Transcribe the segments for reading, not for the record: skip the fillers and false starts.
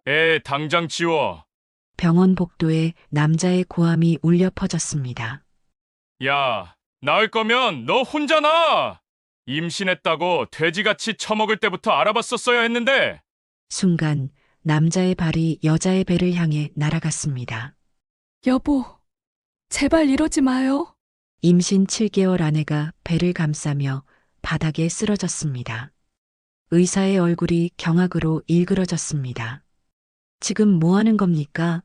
애 당장 치워. 병원 복도에 남자의 고함이 울려 퍼졌습니다. 야, 나을 거면 너 혼자 나! 임신했다고 돼지같이 처먹을 때부터 알아봤었어야 했는데. 순간 남자의 발이 여자의 배를 향해 날아갔습니다. 여보, 제발 이러지 마요. 임신 7개월 아내가 배를 감싸며 바닥에 쓰러졌습니다. 의사의 얼굴이 경악으로 일그러졌습니다. 지금 뭐 하는 겁니까?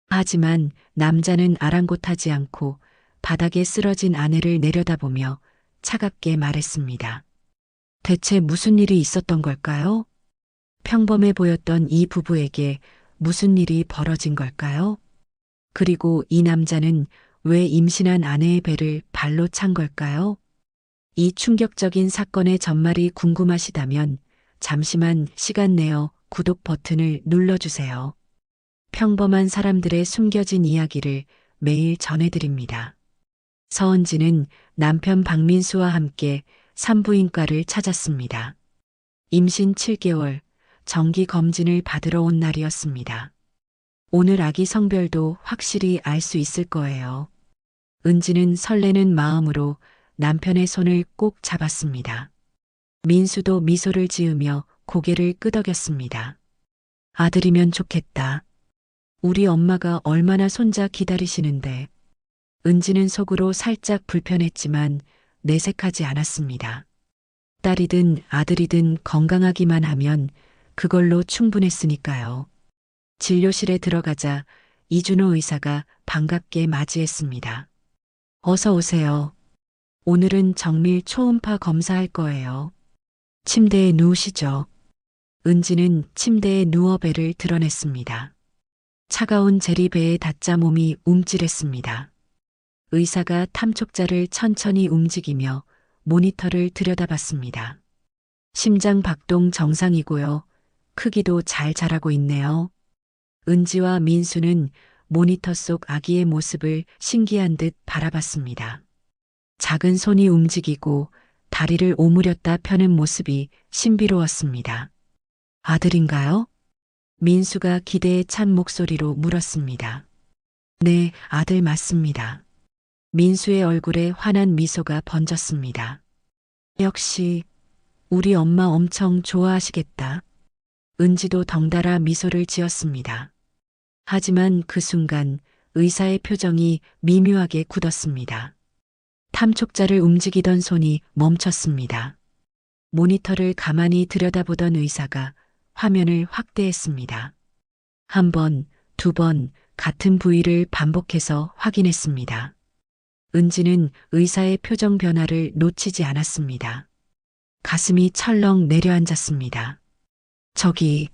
하지만 남자는 아랑곳하지 않고 바닥에 쓰러진 아내를 내려다보며 차갑게 말했습니다. 대체 무슨 일이 있었던 걸까요? 평범해 보였던 이 부부에게 무슨 일이 벌어진 걸까요? 그리고 이 남자는 왜 임신한 아내의 배를 발로 찬 걸까요? 이 충격적인 사건의 전말이 궁금하시다면 잠시만 시간 내어 구독 버튼을 눌러주세요. 평범한 사람들의 숨겨진 이야기를 매일 전해드립니다. 서은지는 남편 박민수와 함께 산부인과를 찾았습니다. 임신 7개월 정기 검진을 받으러 온 날이었습니다. 오늘 아기 성별도 확실히 알 수 있을 거예요. 은지는 설레는 마음으로 남편의 손을 꼭 잡았습니다. 민수도 미소를 지으며 고개를 끄덕였습니다. 아들이면 좋겠다. 우리 엄마가 얼마나 손자 기다리시는데. 은지는 속으로 살짝 불편했지만 내색하지 않았습니다. 딸이든 아들이든 건강하기만 하면 그걸로 충분했으니까요. 진료실에 들어가자 이준호 의사가 반갑게 맞이했습니다. 어서 오세요. 오늘은 정밀 초음파 검사할 거예요. 침대에 누우시죠. 은지는 침대에 누워 배를 드러냈습니다. 차가운 제리배에 닿자 몸이 움찔했습니다. 의사가 탐촉자를 천천히 움직이며 모니터를 들여다봤습니다. 심장 박동 정상이고요. 크기도 잘 자라고 있네요. 은지와 민수는 모니터 속 아기의 모습을 신기한 듯 바라봤습니다. 작은 손이 움직이고 다리를 오므렸다 펴는 모습이 신비로웠습니다. 아들인가요? 민수가 기대에 찬 목소리로 물었습니다. 네, 아들 맞습니다. 민수의 얼굴에 환한 미소가 번졌습니다. 역시 우리 엄마 엄청 좋아하시겠다. 은지도 덩달아 미소를 지었습니다. 하지만 그 순간 의사의 표정이 미묘하게 굳었습니다. 탐촉자를 움직이던 손이 멈췄습니다. 모니터를 가만히 들여다보던 의사가 화면을 확대했습니다. 한 번, 두 번 같은 부위를 반복해서 확인했습니다. 은지는 의사의 표정 변화를 놓치지 않았습니다. 가슴이 철렁 내려앉았습니다. 저기,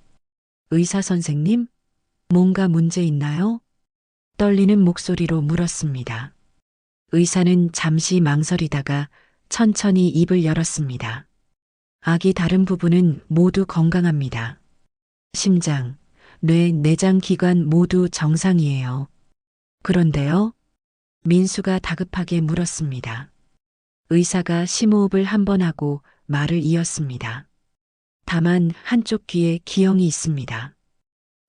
의사 선생님? 뭔가 문제 있나요? 떨리는 목소리로 물었습니다. 의사는 잠시 망설이다가 천천히 입을 열었습니다. 아기 다른 부분은 모두 건강합니다. 심장, 뇌, 내장 기관 모두 정상이에요. 그런데요? 민수가 다급하게 물었습니다. 의사가 심호흡을 한 번 하고 말을 이었습니다. 다만 한쪽 귀에 기형이 있습니다.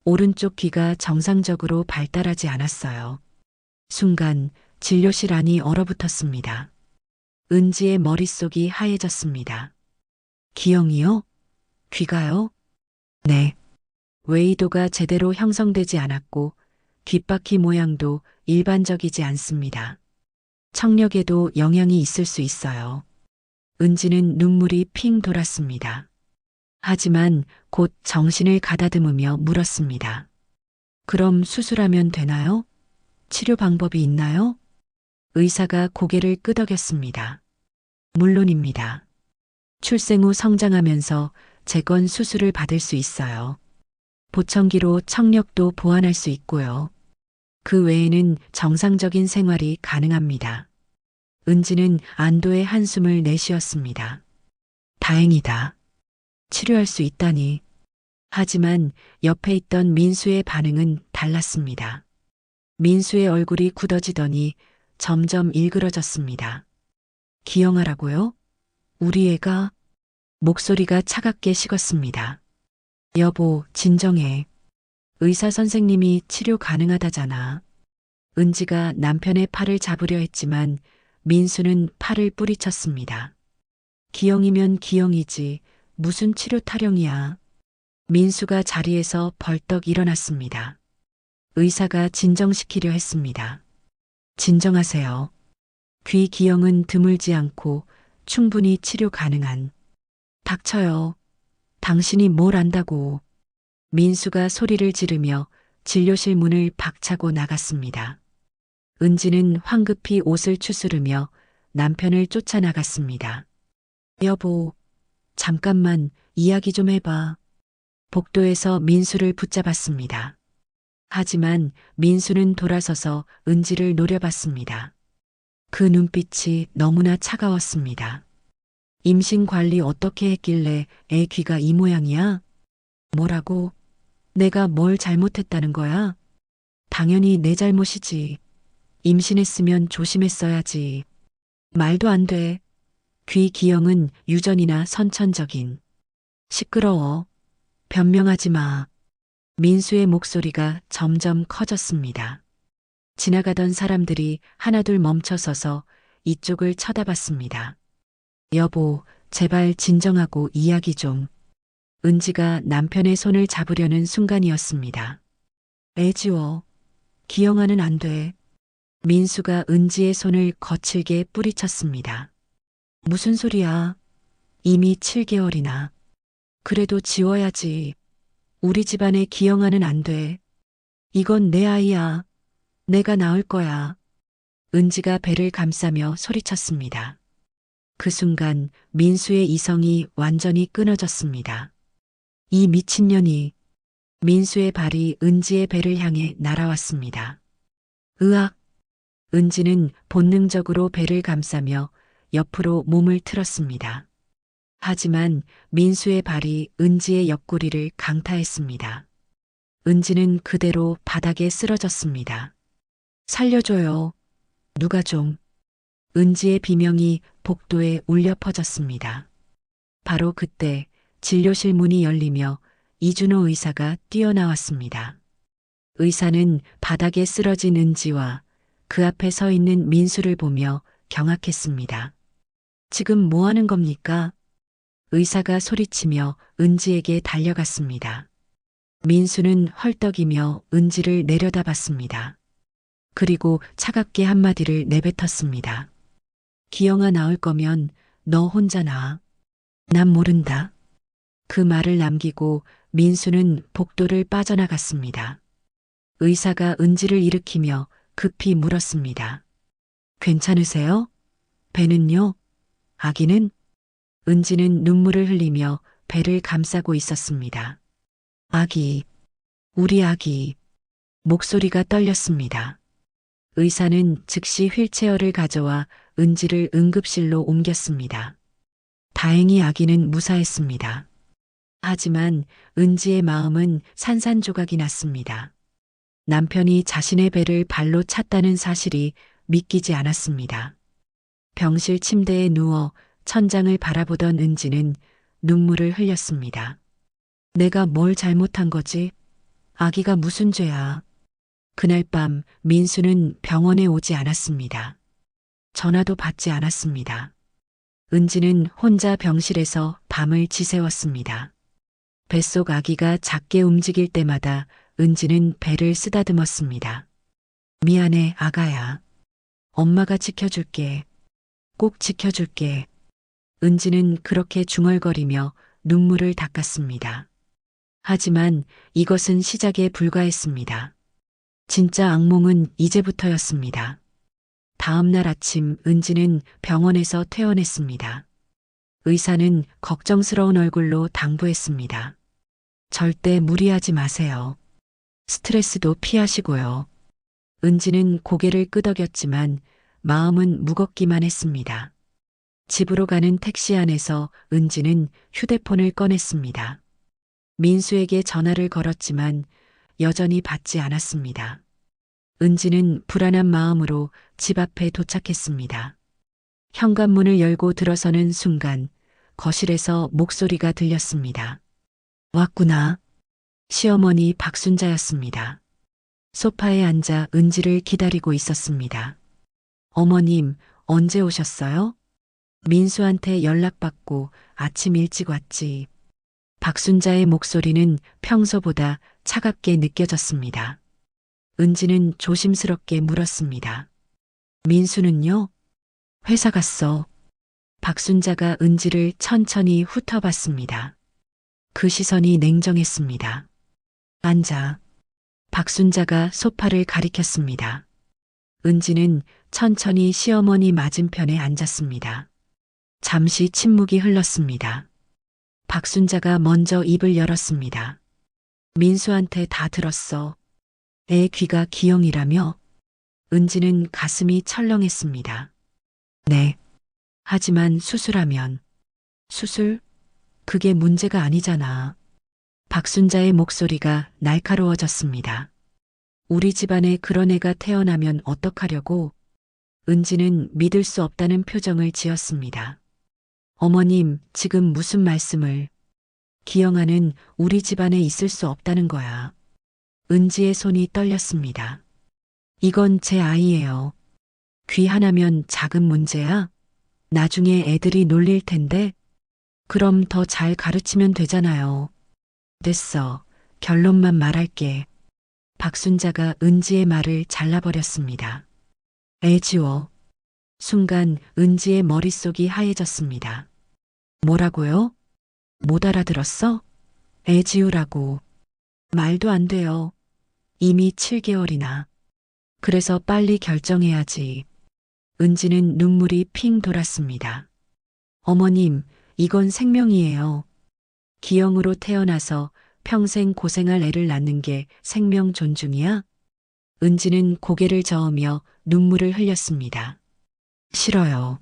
오른쪽 귀가 정상적으로 발달하지 않았어요. 순간 진료실 안이 얼어붙었습니다. 은지의 머릿속이 하얘졌습니다. 기형이요? 귀가요? 네. 웨이도가 제대로 형성되지 않았고 귓바퀴 모양도 일반적이지 않습니다. 청력에도 영향이 있을 수 있어요. 은지는 눈물이 핑 돌았습니다. 하지만 곧 정신을 가다듬으며 물었습니다. 그럼 수술하면 되나요? 치료 방법이 있나요? 의사가 고개를 끄덕였습니다. 물론입니다. 출생 후 성장하면서 재건 수술을 받을 수 있어요. 보청기로 청력도 보완할 수 있고요. 그 외에는 정상적인 생활이 가능합니다. 은지는 안도의 한숨을 내쉬었습니다. 다행이다. 치료할 수 있다니. 하지만 옆에 있던 민수의 반응은 달랐습니다. 민수의 얼굴이 굳어지더니 점점 일그러졌습니다. 기영하라고요? 우리 애가? 목소리가 차갑게 식었습니다. 여보, 진정해. 의사 선생님이 치료 가능하다잖아. 은지가 남편의 팔을 잡으려 했지만 민수는 팔을 뿌리쳤습니다. 기형이면 기형이지 무슨 치료 타령이야. 민수가 자리에서 벌떡 일어났습니다. 의사가 진정시키려 했습니다. 진정하세요. 귀 기형은 드물지 않고 충분히 치료 가능한. 닥쳐요. 당신이 뭘 안다고. 민수가 소리를 지르며 진료실 문을 박차고 나갔습니다. 은지는 황급히 옷을 추스르며 남편을 쫓아나갔습니다. 여보, 잠깐만 이야기 좀 해봐. 복도에서 민수를 붙잡았습니다. 하지만 민수는 돌아서서 은지를 노려봤습니다. 그 눈빛이 너무나 차가웠습니다. 임신 관리 어떻게 했길래 애 귀가 이 모양이야? 뭐라고? 내가 뭘 잘못했다는 거야? 당연히 내 잘못이지. 임신했으면 조심했어야지. 말도 안 돼. 귀 기형은 유전이나 선천적인. 시끄러워. 변명하지 마. 민수의 목소리가 점점 커졌습니다. 지나가던 사람들이 하나둘 멈춰서서 이쪽을 쳐다봤습니다. 여보, 제발 진정하고 이야기 좀. 은지가 남편의 손을 잡으려는 순간이었습니다. 애지워. 기영아는 안 돼. 민수가 은지의 손을 거칠게 뿌리쳤습니다. 무슨 소리야? 이미 7개월이나. 그래도 지워야지. 우리 집안에 기영아는 안 돼. 이건 내 아이야. 내가 낳을 거야. 은지가 배를 감싸며 소리쳤습니다. 그 순간 민수의 이성이 완전히 끊어졌습니다. 이 미친년이. 민수의 발이 은지의 배를 향해 날아왔습니다. 으악! 은지는 본능적으로 배를 감싸며 옆으로 몸을 틀었습니다. 하지만 민수의 발이 은지의 옆구리를 강타했습니다. 은지는 그대로 바닥에 쓰러졌습니다. 살려줘요. 누가 좀. 은지의 비명이 복도에 울려 퍼졌습니다. 바로 그때 진료실 문이 열리며 이준호 의사가 뛰어나왔습니다. 의사는 바닥에 쓰러진 은지와 그 앞에 서 있는 민수를 보며 경악했습니다. 지금 뭐 하는 겁니까? 의사가 소리치며 은지에게 달려갔습니다. 민수는 헐떡이며 은지를 내려다봤습니다. 그리고 차갑게 한마디를 내뱉었습니다. 기영아 나올 거면 너 혼자 나아. 난 모른다. 그 말을 남기고 민수는 복도를 빠져나갔습니다. 의사가 은지를 일으키며 급히 물었습니다. 괜찮으세요? 배는요? 아기는? 은지는 눈물을 흘리며 배를 감싸고 있었습니다. 아기, 우리 아기. 목소리가 떨렸습니다. 의사는 즉시 휠체어를 가져와 은지를 응급실로 옮겼습니다. 다행히 아기는 무사했습니다. 하지만 은지의 마음은 산산조각이 났습니다. 남편이 자신의 배를 발로 찼다는 사실이 믿기지 않았습니다. 병실 침대에 누워 천장을 바라보던 은지는 눈물을 흘렸습니다. 내가 뭘 잘못한 거지? 아기가 무슨 죄야? 그날 밤 민수는 병원에 오지 않았습니다. 전화도 받지 않았습니다. 은지는 혼자 병실에서 밤을 지새웠습니다. 뱃속 아기가 작게 움직일 때마다 은지는 배를 쓰다듬었습니다. 미안해, 아가야. 엄마가 지켜줄게. 꼭 지켜줄게. 은지는 그렇게 중얼거리며 눈물을 닦았습니다. 하지만 이것은 시작에 불과했습니다. 진짜 악몽은 이제부터였습니다. 다음 날 아침 은지는 병원에서 퇴원했습니다. 의사는 걱정스러운 얼굴로 당부했습니다. 절대 무리하지 마세요. 스트레스도 피하시고요. 은지는 고개를 끄덕였지만 마음은 무겁기만 했습니다. 집으로 가는 택시 안에서 은지는 휴대폰을 꺼냈습니다. 민수에게 전화를 걸었지만 여전히 받지 않았습니다. 은지는 불안한 마음으로 집 앞에 도착했습니다. 현관문을 열고 들어서는 순간 거실에서 목소리가 들렸습니다. 왔구나. 시어머니 박순자였습니다. 소파에 앉아 은지를 기다리고 있었습니다. 어머님, 언제 오셨어요? 민수한테 연락받고 아침 일찍 왔지. 박순자의 목소리는 평소보다 차갑게 느껴졌습니다. 은지는 조심스럽게 물었습니다. 민수는요? 회사 갔어. 박순자가 은지를 천천히 훑어봤습니다. 그 시선이 냉정했습니다. 앉아. 박순자가 소파를 가리켰습니다. 은지는 천천히 시어머니 맞은편에 앉았습니다. 잠시 침묵이 흘렀습니다. 박순자가 먼저 입을 열었습니다. 민수한테 다 들었어. 애 귀가 기형이라며? 은지는 가슴이 철렁했습니다. 네. 하지만 수술하면. 수술? 그게 문제가 아니잖아. 박순자의 목소리가 날카로워졌습니다. 우리 집안에 그런 애가 태어나면 어떡하려고? 은지는 믿을 수 없다는 표정을 지었습니다. 어머님, 지금 무슨 말씀을? 기영아는 우리 집안에 있을 수 없다는 거야. 은지의 손이 떨렸습니다. 이건 제 아이예요. 귀 하나면 작은 문제야? 나중에 애들이 놀릴 텐데? 그럼 더 잘 가르치면 되잖아요. 됐어. 결론만 말할게. 박순자가 은지의 말을 잘라버렸습니다. 애 지워. 순간 은지의 머릿속이 하얘졌습니다. 뭐라고요? 못 알아들었어? 애 지우라고. 말도 안 돼요. 이미 7개월이나. 그래서 빨리 결정해야지. 은지는 눈물이 핑 돌았습니다. 어머님, 이건 생명이에요. 기형으로 태어나서 평생 고생할 애를 낳는 게 생명 존중이야? 은지는 고개를 저으며 눈물을 흘렸습니다. 싫어요.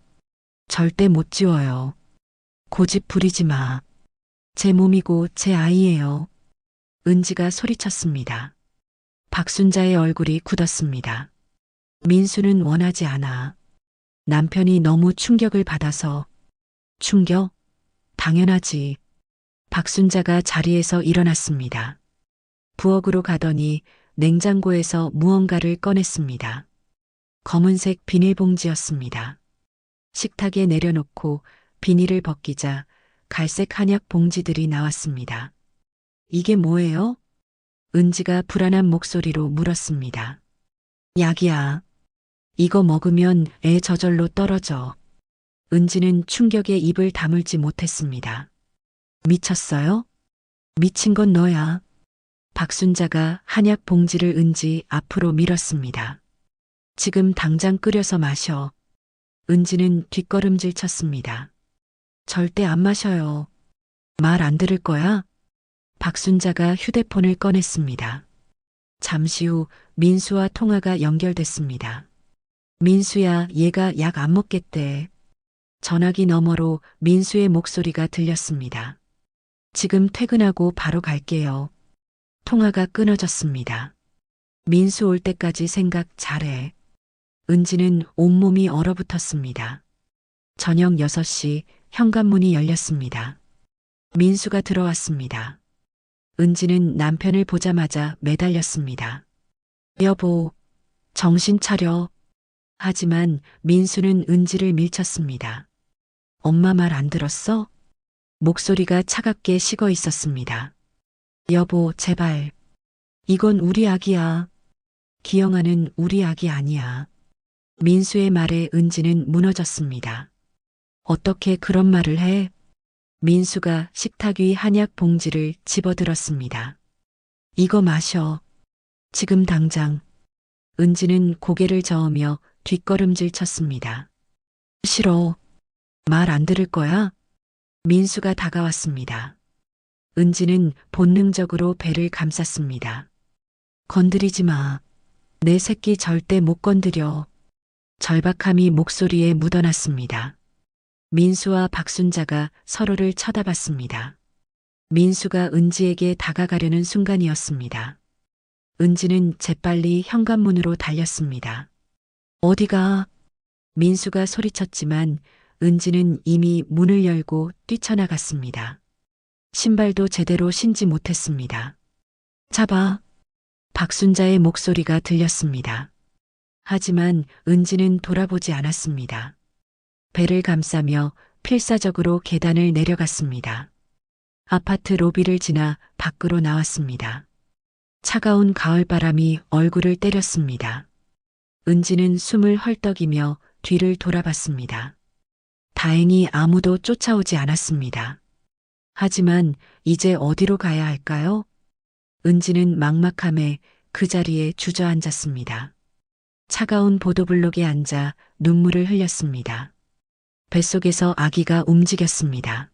절대 못 지워요. 고집 부리지 마. 제 몸이고 제 아이예요. 은지가 소리쳤습니다. 박순자의 얼굴이 굳었습니다. 민수는 원하지 않아. 남편이 너무 충격을 받아서. 충격? 당연하지. 박순자가 자리에서 일어났습니다. 부엌으로 가더니 냉장고에서 무언가를 꺼냈습니다. 검은색 비닐봉지였습니다. 식탁에 내려놓고 비닐을 벗기자 갈색 한약 봉지들이 나왔습니다. 이게 뭐예요? 은지가 불안한 목소리로 물었습니다. 약이야. 이거 먹으면 애 저절로 떨어져. 은지는 충격에 입을 다물지 못했습니다. 미쳤어요? 미친 건 너야. 박순자가 한약 봉지를 은지 앞으로 밀었습니다. 지금 당장 끓여서 마셔. 은지는 뒷걸음질 쳤습니다. 절대 안 마셔요. 말 안 들을 거야? 박순자가 휴대폰을 꺼냈습니다. 잠시 후 민수와 통화가 연결됐습니다. 민수야, 얘가 약 안 먹겠대. 전화기 너머로 민수의 목소리가 들렸습니다. 지금 퇴근하고 바로 갈게요. 통화가 끊어졌습니다. 민수 올 때까지 생각 잘해. 은지는 온몸이 얼어붙었습니다. 저녁 6시 현관문이 열렸습니다. 민수가 들어왔습니다. 은지는 남편을 보자마자 매달렸습니다. 여보, 정신 차려. 하지만 민수는 은지를 밀쳤습니다. 엄마 말 안 들었어? 목소리가 차갑게 식어 있었습니다. 여보, 제발. 이건 우리 아기야. 기영아는 우리 아기 아니야. 민수의 말에 은지는 무너졌습니다. 어떻게 그런 말을 해? 민수가 식탁 위 한약 봉지를 집어들었습니다. 이거 마셔. 지금 당장. 은지는 고개를 저으며 뒷걸음질 쳤습니다. 싫어. 말 안 들을 거야? 민수가 다가왔습니다. 은지는 본능적으로 배를 감쌌습니다. 건드리지 마. 내 새끼 절대 못 건드려. 절박함이 목소리에 묻어났습니다. 민수와 박순자가 서로를 쳐다봤습니다. 민수가 은지에게 다가가려는 순간이었습니다. 은지는 재빨리 현관문으로 달렸습니다. 어디가? 민수가 소리쳤지만 은지는 이미 문을 열고 뛰쳐나갔습니다. 신발도 제대로 신지 못했습니다. 잡아. 박순자의 목소리가 들렸습니다. 하지만 은지는 돌아보지 않았습니다. 배를 감싸며 필사적으로 계단을 내려갔습니다. 아파트 로비를 지나 밖으로 나왔습니다. 차가운 가을바람이 얼굴을 때렸습니다. 은지는 숨을 헐떡이며 뒤를 돌아봤습니다. 다행히 아무도 쫓아오지 않았습니다. 하지만 이제 어디로 가야 할까요? 은지는 막막함에 그 자리에 주저앉았습니다. 차가운 보도블록에 앉아 눈물을 흘렸습니다. 뱃속에서 아기가 움직였습니다.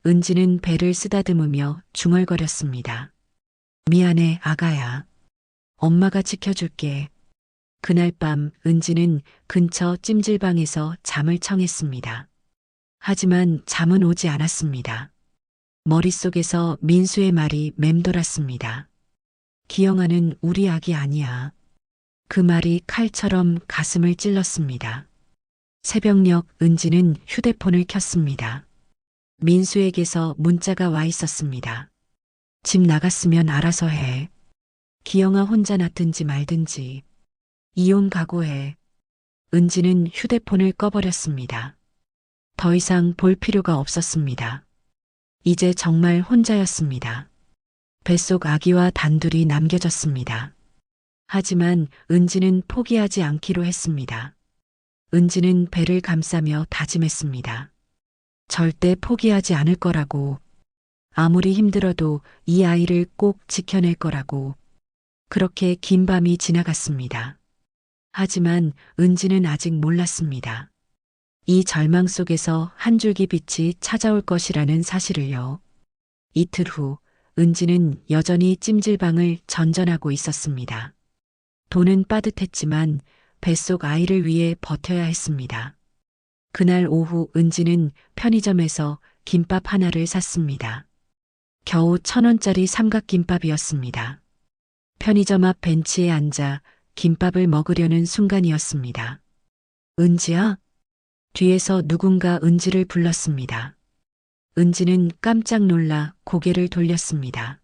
은지는 배를 쓰다듬으며 중얼거렸습니다. 미안해, 아가야. 엄마가 지켜줄게. 그날 밤 은지는 근처 찜질방에서 잠을 청했습니다. 하지만 잠은 오지 않았습니다. 머릿속에서 민수의 말이 맴돌았습니다. 기영아는 우리 아기 아니야. 그 말이 칼처럼 가슴을 찔렀습니다. 새벽녘 은지는 휴대폰을 켰습니다. 민수에게서 문자가 와 있었습니다. 집 나갔으면 알아서 해. 기영아 혼자 놔든지 말든지. 이혼 각오해. 은지는 휴대폰을 꺼버렸습니다. 더 이상 볼 필요가 없었습니다. 이제 정말 혼자였습니다. 뱃속 아기와 단둘이 남겨졌습니다. 하지만 은지는 포기하지 않기로 했습니다. 은지는 배를 감싸며 다짐했습니다. 절대 포기하지 않을 거라고. 아무리 힘들어도 이 아이를 꼭 지켜낼 거라고. 그렇게 긴 밤이 지나갔습니다. 하지만 은지는 아직 몰랐습니다. 이 절망 속에서 한 줄기 빛이 찾아올 것이라는 사실을요. 이틀 후 은지는 여전히 찜질방을 전전하고 있었습니다. 돈은 빠듯했지만 뱃속 아이를 위해 버텨야 했습니다. 그날 오후 은지는 편의점에서 김밥 하나를 샀습니다. 겨우 1,000원짜리 삼각김밥이었습니다. 편의점 앞 벤치에 앉아 김밥을 먹으려는 순간이었습니다. 은지야? 뒤에서 누군가 은지를 불렀습니다. 은지는 깜짝 놀라 고개를 돌렸습니다.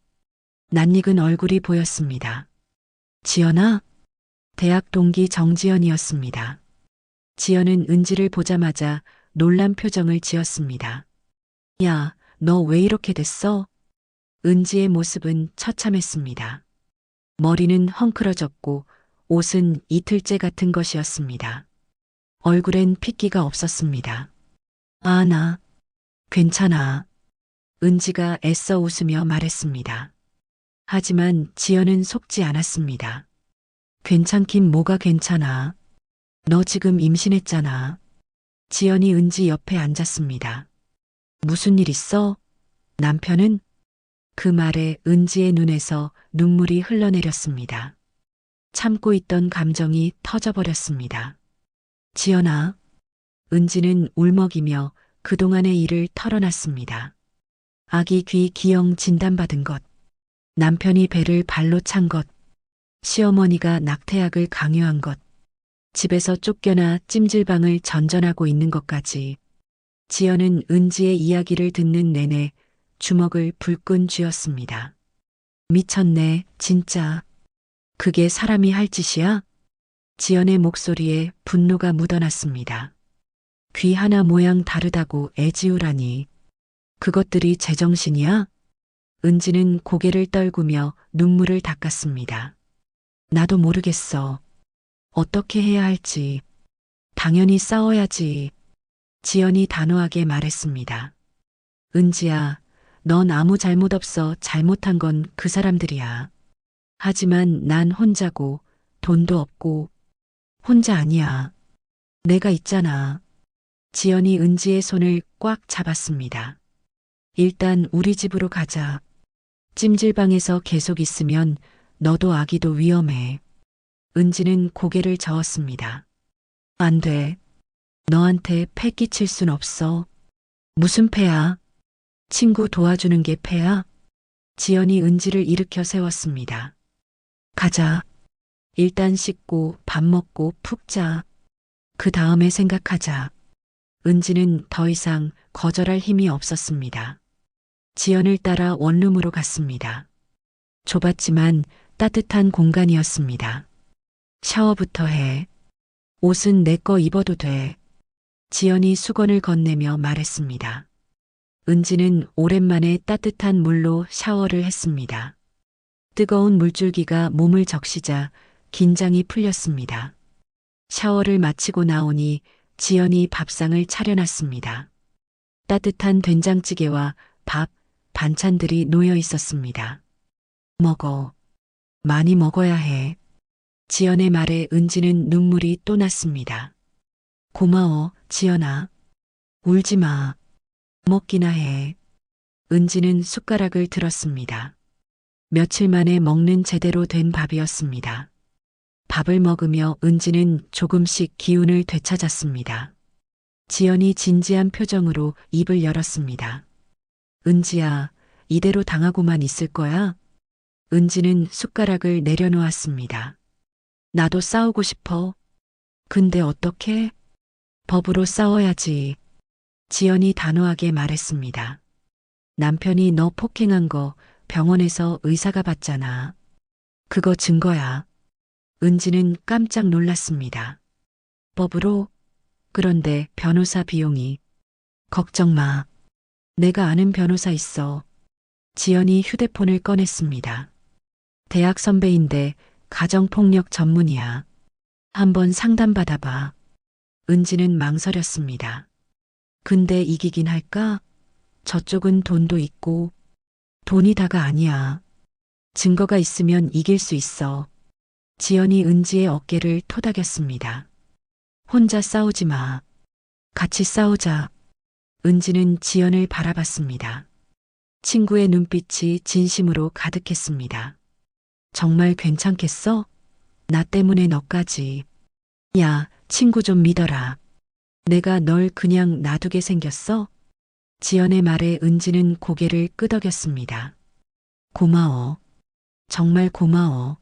낯익은 얼굴이 보였습니다. 지연아? 대학 동기 정지연이었습니다. 지연은 은지를 보자마자 놀란 표정을 지었습니다. 야, 너 왜 이렇게 됐어? 은지의 모습은 처참했습니다. 머리는 헝클어졌고 옷은 이틀째 같은 것이었습니다. 얼굴엔 핏기가 없었습니다. 아, 나 괜찮아. 은지가 애써 웃으며 말했습니다. 하지만 지연은 속지 않았습니다. 괜찮긴 뭐가 괜찮아. 너 지금 임신했잖아. 지연이 은지 옆에 앉았습니다. 무슨 일 있어? 남편은? 그 말에 은지의 눈에서 눈물이 흘러내렸습니다. 참고 있던 감정이 터져버렸습니다. 지연아. 은지는 울먹이며 그동안의 일을 털어놨습니다. 아기 귀 기형 진단받은 것, 남편이 배를 발로 찬 것, 시어머니가 낙태약을 강요한 것, 집에서 쫓겨나 찜질방을 전전하고 있는 것까지. 지연은 은지의 이야기를 듣는 내내 주먹을 불끈 쥐었습니다. 미쳤네, 진짜. 그게 사람이 할 짓이야? 지연의 목소리에 분노가 묻어났습니다. 귀 하나 모양 다르다고 애지우라니. 그것들이 제정신이야? 은지는 고개를 떨구며 눈물을 닦았습니다. 나도 모르겠어. 어떻게 해야 할지. 당연히 싸워야지. 지연이 단호하게 말했습니다. 은지야, 넌 아무 잘못 없어. 잘못한 건 그 사람들이야. 하지만 난 혼자고 돈도 없고 혼자 아니야. 내가 있잖아. 지연이 은지의 손을 꽉 잡았습니다. 일단 우리 집으로 가자. 찜질방에서 계속 있으면 너도 아기도 위험해. 은지는 고개를 저었습니다. 안 돼. 너한테 패 끼칠 순 없어. 무슨 패야? 친구 도와주는 게 패야? 지연이 은지를 일으켜 세웠습니다. 가자. 일단 씻고 밥 먹고 푹 자. 그 다음에 생각하자. 은지는 더 이상 거절할 힘이 없었습니다. 지연을 따라 원룸으로 갔습니다. 좁았지만 따뜻한 공간이었습니다. 샤워부터 해. 옷은 내 거 입어도 돼. 지연이 수건을 건네며 말했습니다. 은지는 오랜만에 따뜻한 물로 샤워를 했습니다. 뜨거운 물줄기가 몸을 적시자 긴장이 풀렸습니다. 샤워를 마치고 나오니 지연이 밥상을 차려놨습니다. 따뜻한 된장찌개와 밥, 반찬들이 놓여 있었습니다. 먹어. 많이 먹어야 해. 지연의 말에 은지는 눈물이 또 났습니다. 고마워, 지연아. 울지 마. 먹기나 해. 은지는 숟가락을 들었습니다. 며칠 만에 먹는 제대로 된 밥이었습니다. 밥을 먹으며 은지는 조금씩 기운을 되찾았습니다. 지연이 진지한 표정으로 입을 열었습니다. 은지야, 이대로 당하고만 있을 거야? 은지는 숟가락을 내려놓았습니다. 나도 싸우고 싶어. 근데 어떻게? 법으로 싸워야지. 지연이 단호하게 말했습니다. 남편이 너 폭행한 거 병원에서 의사가 봤잖아. 그거 증거야. 은지는 깜짝 놀랐습니다. 법으로? 그런데 변호사 비용이. 걱정 마. 내가 아는 변호사 있어. 지연이 휴대폰을 꺼냈습니다. 대학 선배인데 가정폭력 전문이야. 한번 상담받아봐. 은지는 망설였습니다. 근데 이기긴 할까? 저쪽은 돈도 있고. 돈이 다가 아니야. 증거가 있으면 이길 수 있어. 지연이 은지의 어깨를 토닥였습니다. 혼자 싸우지 마. 같이 싸우자. 은지는 지연을 바라봤습니다. 친구의 눈빛이 진심으로 가득했습니다. 정말 괜찮겠어? 나 때문에 너까지. 야, 친구 좀 믿어라. 내가 널 그냥 놔두게 생겼어? 지연의 말에 은지는 고개를 끄덕였습니다. 고마워. 정말 고마워.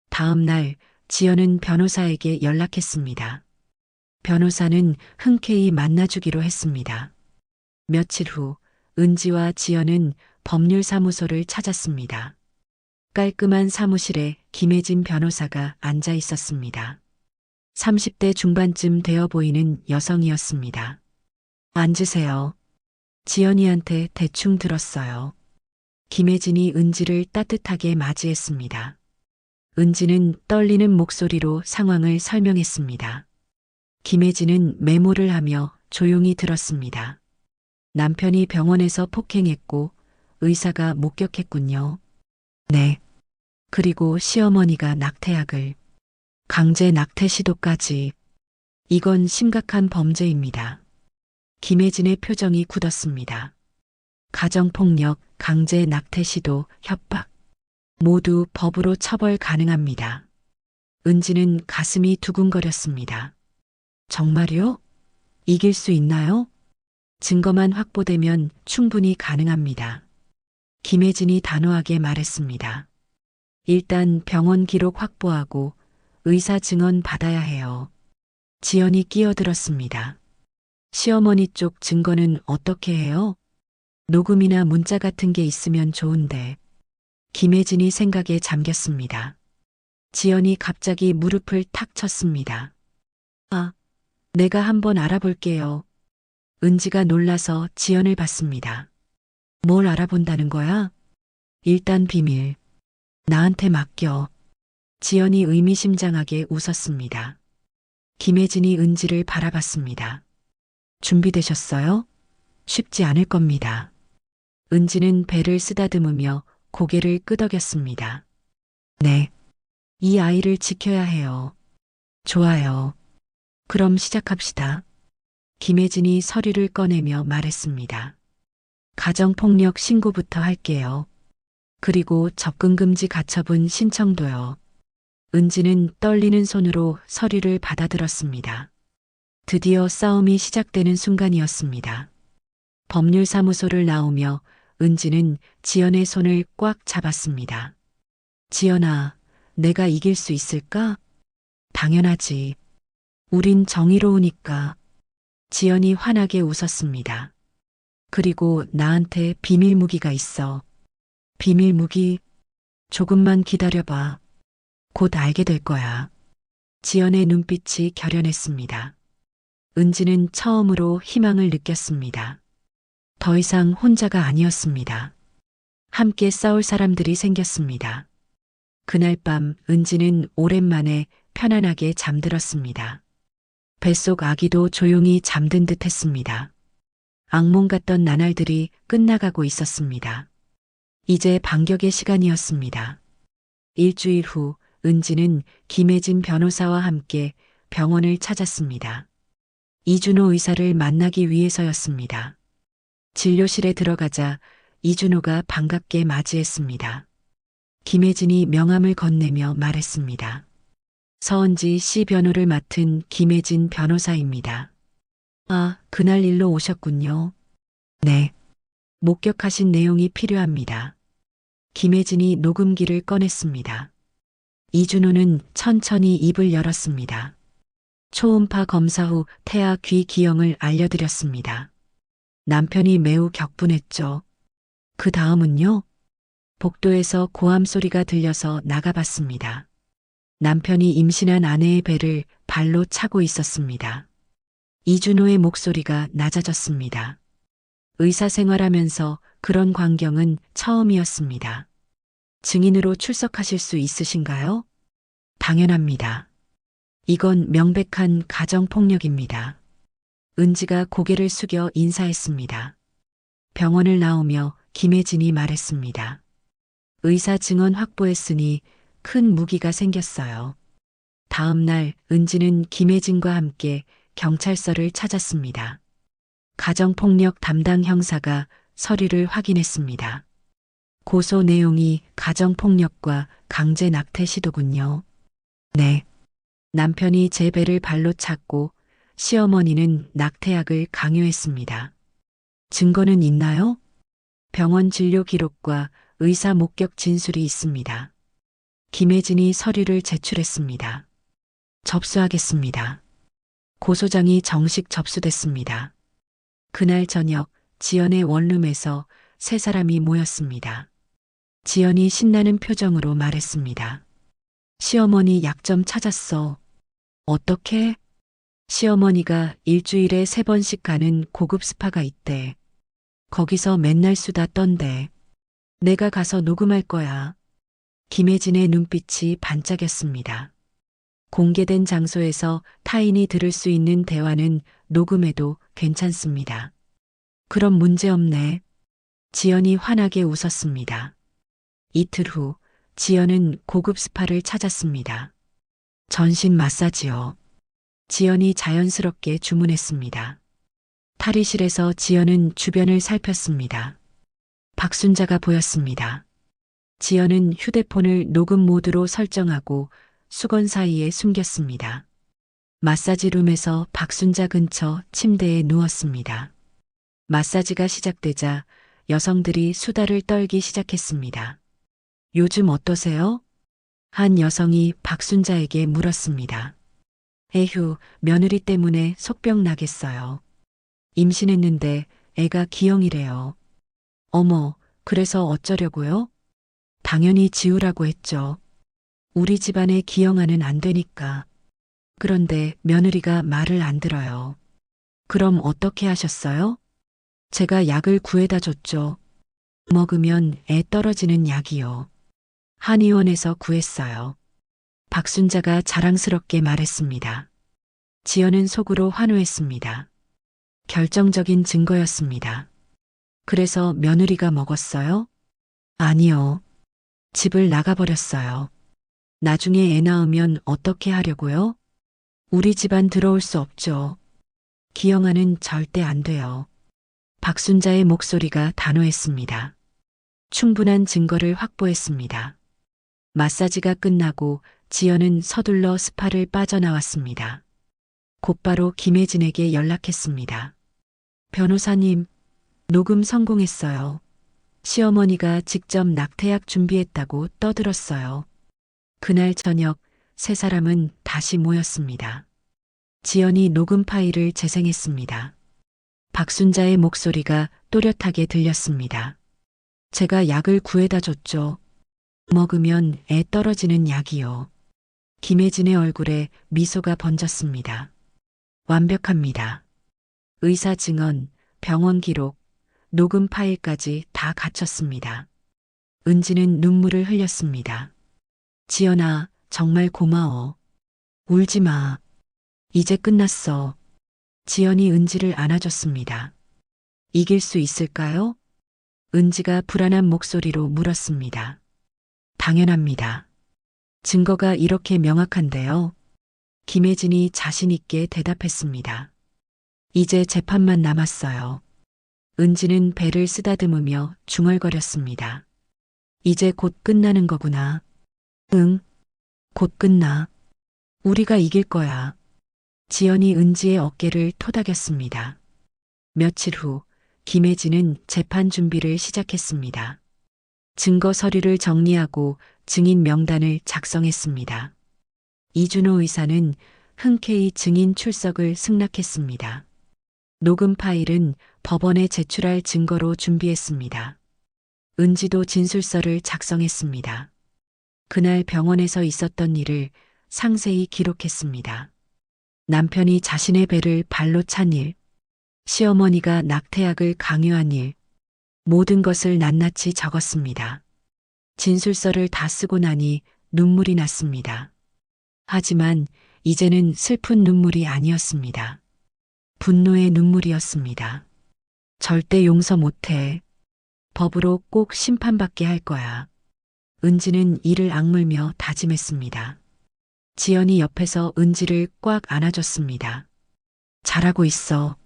다음 날 지연은 변호사에게 연락했습니다. 변호사는 흔쾌히 만나주기로 했습니다. 며칠 후 은지와 지연은 법률사무소를 찾았습니다. 깔끔한 사무실에 김혜진 변호사가 앉아 있었습니다. 30대 중반쯤 되어 보이는 여성이었습니다. 앉으세요. 지연이한테 대충 들었어요. 김혜진이 은지를 따뜻하게 맞이했습니다. 은지는 떨리는 목소리로 상황을 설명했습니다. 김혜진은 메모를 하며 조용히 들었습니다. 남편이 병원에서 폭행했고 의사가 목격했군요. 네. 그리고 시어머니가 낙태약을. 강제 낙태 시도까지. 이건 심각한 범죄입니다. 김혜진의 표정이 굳었습니다. 가정폭력, 강제 낙태 시도, 협박. 모두 법으로 처벌 가능합니다. 은지는 가슴이 두근거렸습니다. 정말요? 이길 수 있나요? 증거만 확보되면 충분히 가능합니다. 김혜진이 단호하게 말했습니다. 일단 병원 기록 확보하고 의사 증언 받아야 해요. 지연이 끼어들었습니다. 시어머니 쪽 증거는 어떻게 해요? 녹음이나 문자 같은 게 있으면 좋은데. 김혜진이 생각에 잠겼습니다. 지연이 갑자기 무릎을 탁 쳤습니다. 아, 내가 한번 알아볼게요. 은지가 놀라서 지연을 봤습니다. 뭘 알아본다는 거야? 일단 비밀. 나한테 맡겨. 지연이 의미심장하게 웃었습니다. 김혜진이 은지를 바라봤습니다. 준비되셨어요? 쉽지 않을 겁니다. 은지는 배를 쓰다듬으며 고개를 끄덕였습니다. 네. 이 아이를 지켜야 해요. 좋아요. 그럼 시작합시다. 김혜진이 서류를 꺼내며 말했습니다. 가정폭력 신고부터 할게요. 그리고 접근금지 가처분 신청도요. 은지는 떨리는 손으로 서류를 받아들었습니다. 드디어 싸움이 시작되는 순간이었습니다. 법률사무소를 나오며 은지는 지연의 손을 꽉 잡았습니다. 지연아, 내가 이길 수 있을까? 당연하지. 우린 정의로우니까. 지연이 환하게 웃었습니다. 그리고 나한테 비밀 무기가 있어. 비밀 무기? 조금만 기다려봐. 곧 알게 될 거야. 지연의 눈빛이 결연했습니다. 은지는 처음으로 희망을 느꼈습니다. 더 이상 혼자가 아니었습니다. 함께 싸울 사람들이 생겼습니다. 그날 밤 은지는 오랜만에 편안하게 잠들었습니다. 뱃속 아기도 조용히 잠든 듯 했습니다. 악몽 같던 나날들이 끝나가고 있었습니다. 이제 반격의 시간이었습니다. 일주일 후 은지는 김혜진 변호사와 함께 병원을 찾았습니다. 이준호 의사를 만나기 위해서였습니다. 진료실에 들어가자 이준호가 반갑게 맞이했습니다. 김혜진이 명함을 건네며 말했습니다. 서은지 씨 변호를 맡은 김혜진 변호사입니다. 아, 그날 일로 오셨군요. 네. 목격하신 내용이 필요합니다. 김혜진이 녹음기를 꺼냈습니다. 이준호는 천천히 입을 열었습니다. 초음파 검사 후 태아 귀 기형을 알려드렸습니다. 남편이 매우 격분했죠. 그 다음은요? 복도에서 고함 소리가 들려서 나가봤습니다. 남편이 임신한 아내의 배를 발로 차고 있었습니다. 이준호의 목소리가 낮아졌습니다. 의사 생활하면서 그런 광경은 처음이었습니다. 증인으로 출석하실 수 있으신가요? 당연합니다. 이건 명백한 가정폭력입니다. 은지가 고개를 숙여 인사했습니다. 병원을 나오며 김혜진이 말했습니다. 의사 증언 확보했으니 큰 무기가 생겼어요. 다음 날 은지는 김혜진과 함께 경찰서를 찾았습니다. 가정폭력 담당 형사가 서류를 확인했습니다. 고소 내용이 가정폭력과 강제 낙태 시도군요. 네. 남편이 제 배를 발로 찼고 시어머니는 낙태약을 강요했습니다. 증거는 있나요? 병원 진료 기록과 의사 목격 진술이 있습니다. 김혜진이 서류를 제출했습니다. 접수하겠습니다. 고소장이 정식 접수됐습니다. 그날 저녁 지연의 원룸에서 세 사람이 모였습니다. 지연이 신나는 표정으로 말했습니다. 시어머니 약점 찾았어. 어떻게? 시어머니가 일주일에 3번씩 가는 고급 스파가 있대. 거기서 맨날 수다 떤대. 내가 가서 녹음할 거야. 김혜진의 눈빛이 반짝였습니다. 공개된 장소에서 타인이 들을 수 있는 대화는 녹음해도 괜찮습니다. 그럼 문제없네. 지연이 환하게 웃었습니다. 이틀 후 지연은 고급 스파를 찾았습니다. 전신 마사지요. 지연이 자연스럽게 주문했습니다. 탈의실에서 지연은 주변을 살폈습니다. 박순자가 보였습니다. 지연은 휴대폰을 녹음 모드로 설정하고 수건 사이에 숨겼습니다. 마사지룸에서 박순자 근처 침대에 누웠습니다. 마사지가 시작되자 여성들이 수다를 떨기 시작했습니다. 요즘 어떠세요? 한 여성이 박순자에게 물었습니다. 에휴, 며느리 때문에 속병 나겠어요. 임신했는데 애가 기형이래요. 어머, 그래서 어쩌려고요? 당연히 지우라고 했죠. 우리 집안에 기형아는 안 되니까. 그런데 며느리가 말을 안 들어요. 그럼 어떻게 하셨어요? 제가 약을 구해다 줬죠. 먹으면 애 떨어지는 약이요. 한의원에서 구했어요. 박순자가 자랑스럽게 말했습니다. 지연은 속으로 환호했습니다. 결정적인 증거였습니다. 그래서 며느리가 먹었어요? 아니요. 집을 나가버렸어요. 나중에 애 낳으면 어떻게 하려고요? 우리 집안 들어올 수 없죠. 기영아는 절대 안 돼요. 박순자의 목소리가 단호했습니다. 충분한 증거를 확보했습니다. 마사지가 끝나고 지연은 서둘러 스파를 빠져나왔습니다. 곧바로 김혜진에게 연락했습니다. 변호사님, 녹음 성공했어요. 시어머니가 직접 낙태약 준비했다고 떠들었어요. 그날 저녁 세 사람은 다시 모였습니다. 지연이 녹음 파일을 재생했습니다. 박순자의 목소리가 또렷하게 들렸습니다. 제가 약을 구해다 줬죠. 먹으면 애 떨어지는 약이요. 김혜진의 얼굴에 미소가 번졌습니다. 완벽합니다. 의사 증언, 병원 기록, 녹음 파일까지 다 갖췄습니다. 은지는 눈물을 흘렸습니다. 지연아, 정말 고마워. 울지 마. 이제 끝났어. 지연이 은지를 안아줬습니다. 이길 수 있을까요? 은지가 불안한 목소리로 물었습니다. 당연합니다. 증거가 이렇게 명확한데요. 김혜진이 자신 있게 대답했습니다. 이제 재판만 남았어요. 은지는 배를 쓰다듬으며 중얼거렸습니다. 이제 곧 끝나는 거구나. 응, 곧 끝나. 우리가 이길 거야. 지연이 은지의 어깨를 토닥였습니다. 며칠 후 김혜진은 재판 준비를 시작했습니다. 증거 서류를 정리하고 증인 명단을 작성했습니다. 이준호 의사는 흔쾌히 증인 출석을 승낙했습니다. 녹음 파일은 법원에 제출할 증거로 준비했습니다. 은지도 진술서를 작성했습니다. 그날 병원에서 있었던 일을 상세히 기록했습니다. 남편이 자신의 배를 발로 찬 일, 시어머니가 낙태약을 강요한 일, 모든 것을 낱낱이 적었습니다. 진술서를 다 쓰고 나니 눈물이 났습니다. 하지만 이제는 슬픈 눈물이 아니었습니다. 분노의 눈물이었습니다. 절대 용서 못해. 법으로 꼭 심판받게 할 거야. 은지는 이를 악물며 다짐했습니다. 지연이 옆에서 은지를 꽉 안아줬습니다. 잘하고 있어.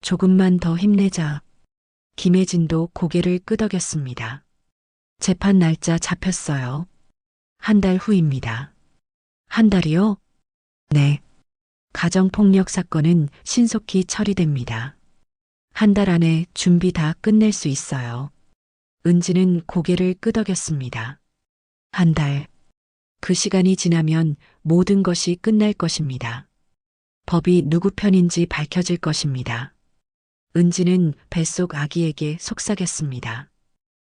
조금만 더 힘내자. 김혜진도 고개를 끄덕였습니다. 재판 날짜 잡혔어요. 한 달 후입니다. 한 달이요? 네. 가정폭력 사건은 신속히 처리됩니다. 한 달 안에 준비 다 끝낼 수 있어요. 은지는 고개를 끄덕였습니다. 한 달. 그 시간이 지나면 모든 것이 끝날 것입니다. 법이 누구 편인지 밝혀질 것입니다. 은지는 뱃속 아기에게 속삭였습니다.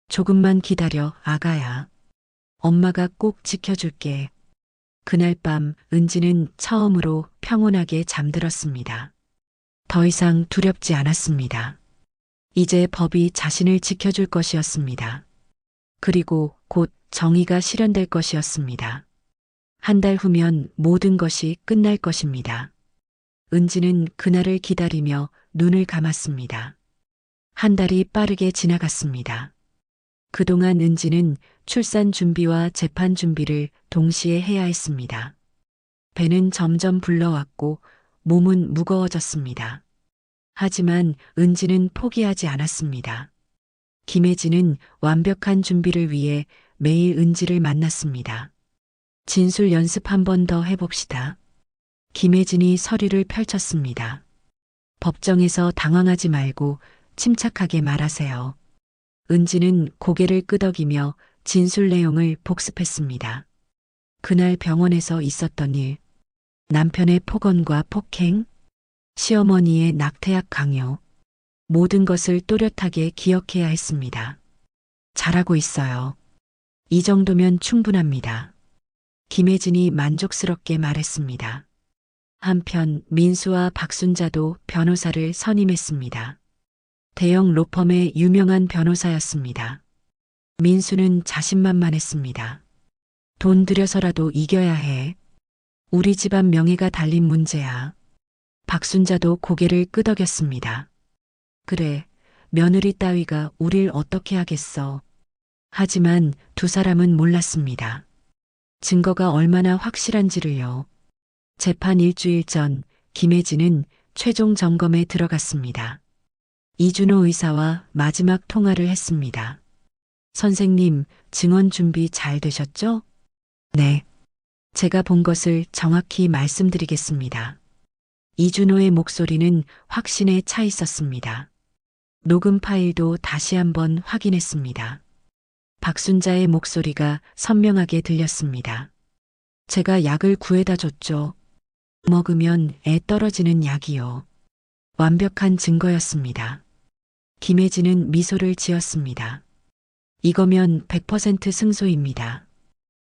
조금만 기다려, 아가야. 엄마가 꼭 지켜줄게. 그날 밤 은지는 처음으로 평온하게 잠들었습니다. 더 이상 두렵지 않았습니다. 이제 법이 자신을 지켜줄 것이었습니다. 그리고 곧 정의가 실현될 것이었습니다. 한 달 후면 모든 것이 끝날 것입니다. 은지는 그날을 기다리며 눈을 감았습니다. 한 달이 빠르게 지나갔습니다. 그동안 은지는 출산 준비와 재판 준비를 동시에 해야 했습니다. 배는 점점 불러왔고 몸은 무거워졌습니다. 하지만 은지는 포기하지 않았습니다. 김혜진은 완벽한 준비를 위해 매일 은지를 만났습니다. 진술 연습 한 번 더 해봅시다. 김혜진이 서류를 펼쳤습니다. 법정에서 당황하지 말고 침착하게 말하세요. 은지는 고개를 끄덕이며 진술 내용을 복습했습니다. 그날 병원에서 있었던 일, 남편의 폭언과 폭행, 시어머니의 낙태약 강요, 모든 것을 또렷하게 기억해야 했습니다. 잘하고 있어요. 이 정도면 충분합니다. 김혜진이 만족스럽게 말했습니다. 한편 민수와 박순자도 변호사를 선임했습니다. 대형 로펌의 유명한 변호사였습니다. 민수는 자신만만했습니다. 돈 들여서라도 이겨야 해. 우리 집안 명예가 달린 문제야. 박순자도 고개를 끄덕였습니다. 그래, 며느리 따위가 우릴 어떻게 하겠어. 하지만 두 사람은 몰랐습니다. 증거가 얼마나 확실한지를요. 재판 일주일 전 김혜진은 최종 점검에 들어갔습니다. 이준호 의사와 마지막 통화를 했습니다. 선생님, 증언 준비 잘 되셨죠? 네. 제가 본 것을 정확히 말씀드리겠습니다. 이준호의 목소리는 확신에 차 있었습니다. 녹음 파일도 다시 한번 확인했습니다. 박순자의 목소리가 선명하게 들렸습니다. 제가 약을 구해다 줬죠. 먹으면 애 떨어지는 약이요. 완벽한 증거였습니다. 김혜진은 미소를 지었습니다. 이거면 100% 승소입니다.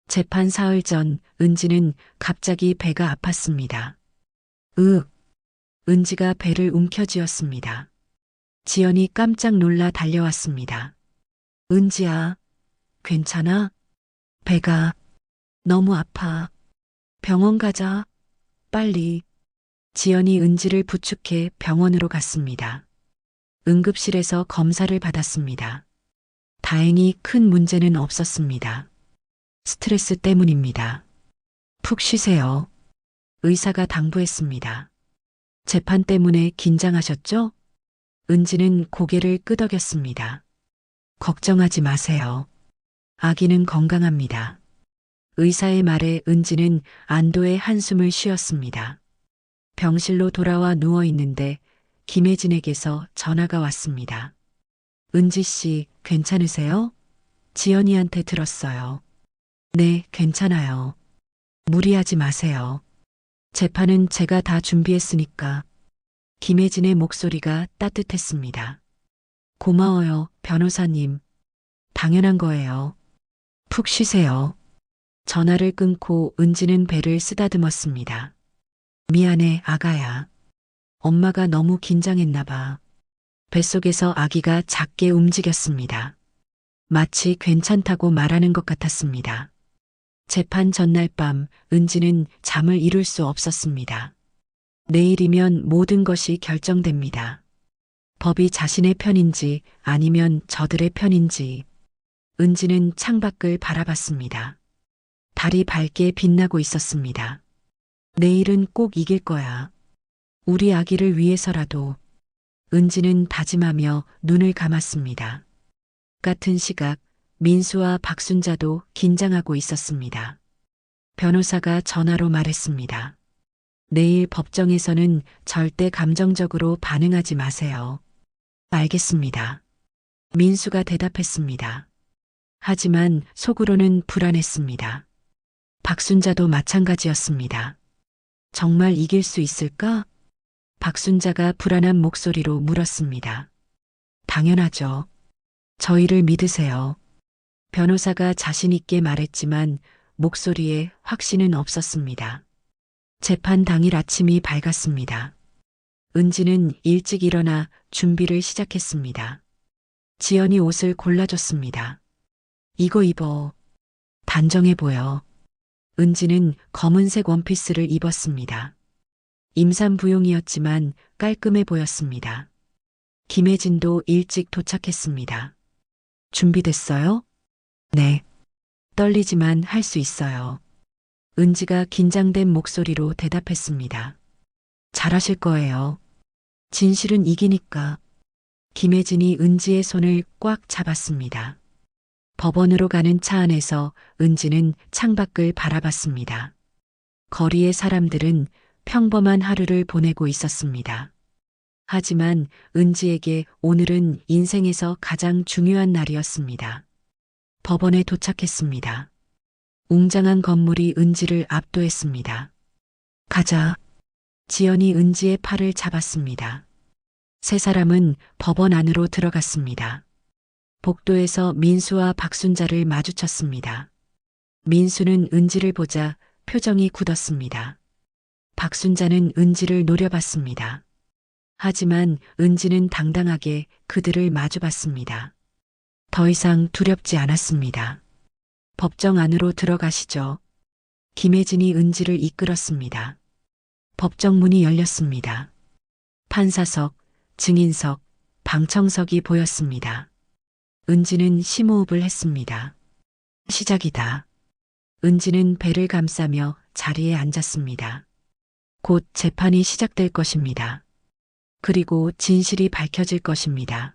재판 사흘 전 은지는 갑자기 배가 아팠습니다. 은지가 배를 움켜쥐었습니다. 지연이 깜짝 놀라 달려왔습니다. 은지야, 괜찮아? 배가 너무 아파. 병원 가자. 빨리. 지연이 은지를 부축해 병원으로 갔습니다. 응급실에서 검사를 받았습니다. 다행히 큰 문제는 없었습니다. 스트레스 때문입니다. 푹 쉬세요. 의사가 당부했습니다. 재판 때문에 긴장하셨죠? 은지는 고개를 끄덕였습니다. 걱정하지 마세요. 아기는 건강합니다. 의사의 말에 은지는 안도의 한숨을 쉬었습니다. 병실로 돌아와 누워 있는데 김혜진에게서 전화가 왔습니다. 은지 씨, 괜찮으세요? 지연이한테 들었어요. 네, 괜찮아요. 무리하지 마세요. 재판은 제가 다 준비했으니까. 김혜진의 목소리가 따뜻했습니다. 고마워요, 변호사님. 당연한 거예요. 푹 쉬세요. 전화를 끊고 은지는 배를 쓰다듬었습니다. 미안해, 아가야. 엄마가 너무 긴장했나 봐. 뱃속에서 아기가 작게 움직였습니다. 마치 괜찮다고 말하는 것 같았습니다. 재판 전날 밤 은지는 잠을 이룰 수 없었습니다. 내일이면 모든 것이 결정됩니다. 법이 자신의 편인지 아니면 저들의 편인지. 은지는 창밖을 바라봤습니다. 달이 밝게 빛나고 있었습니다. 내일은 꼭 이길 거야. 우리 아기를 위해서라도. 은지는 다짐하며 눈을 감았습니다. 같은 시각 민수와 박순자도 긴장하고 있었습니다. 변호사가 전화로 말했습니다. 내일 법정에서는 절대 감정적으로 반응하지 마세요. 알겠습니다. 민수가 대답했습니다. 하지만 속으로는 불안했습니다. 박순자도 마찬가지였습니다. 정말 이길 수 있을까? 박순자가 불안한 목소리로 물었습니다. 당연하죠. 저희를 믿으세요. 변호사가 자신 있게 말했지만 목소리에 확신은 없었습니다. 재판 당일 아침이 밝았습니다. 은지는 일찍 일어나 준비를 시작했습니다. 지연이 옷을 골라줬습니다. 이거 입어. 단정해 보여. 은지는 검은색 원피스를 입었습니다. 임산부용이었지만 깔끔해 보였습니다. 김혜진도 일찍 도착했습니다. 준비됐어요? 네. 떨리지만 할 수 있어요. 은지가 긴장된 목소리로 대답했습니다. 잘하실 거예요. 진실은 이기니까. 김혜진이 은지의 손을 꽉 잡았습니다. 법원으로 가는 차 안에서 은지는 창밖을 바라봤습니다. 거리의 사람들은 평범한 하루를 보내고 있었습니다. 하지만 은지에게 오늘은 인생에서 가장 중요한 날이었습니다. 법원에 도착했습니다. 웅장한 건물이 은지를 압도했습니다. 가자. 지연이 은지의 팔을 잡았습니다. 세 사람은 법원 안으로 들어갔습니다. 복도에서 민수와 박순자를 마주쳤습니다. 민수는 은지를 보자 표정이 굳었습니다. 박순자는 은지를 노려봤습니다. 하지만 은지는 당당하게 그들을 마주봤습니다. 더 이상 두렵지 않았습니다. 법정 안으로 들어가시죠. 김혜진이 은지를 이끌었습니다. 법정 문이 열렸습니다. 판사석, 증인석, 방청석이 보였습니다. 은지는 심호흡을 했습니다. 시작이다. 은지는 배를 감싸며 자리에 앉았습니다. 곧 재판이 시작될 것입니다. 그리고 진실이 밝혀질 것입니다.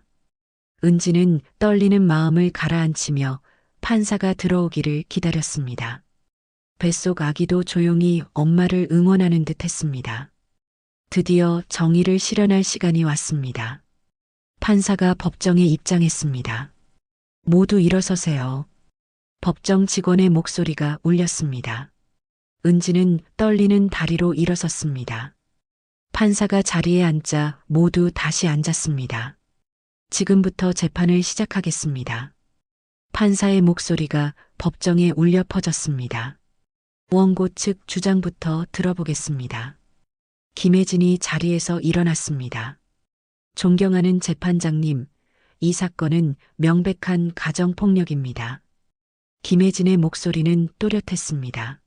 은지는 떨리는 마음을 가라앉히며 판사가 들어오기를 기다렸습니다. 뱃속 아기도 조용히 엄마를 응원하는 듯 했습니다. 드디어 정의를 실현할 시간이 왔습니다. 판사가 법정에 입장했습니다. 모두 일어서세요. 법정 직원의 목소리가 울렸습니다. 은지는 떨리는 다리로 일어섰습니다. 판사가 자리에 앉자 모두 다시 앉았습니다. 지금부터 재판을 시작하겠습니다. 판사의 목소리가 법정에 울려 퍼졌습니다. 원고 측 주장부터 들어보겠습니다. 김혜진이 자리에서 일어났습니다. 존경하는 재판장님, 이 사건은 명백한 가정폭력입니다. 김혜진의 목소리는 또렷했습니다.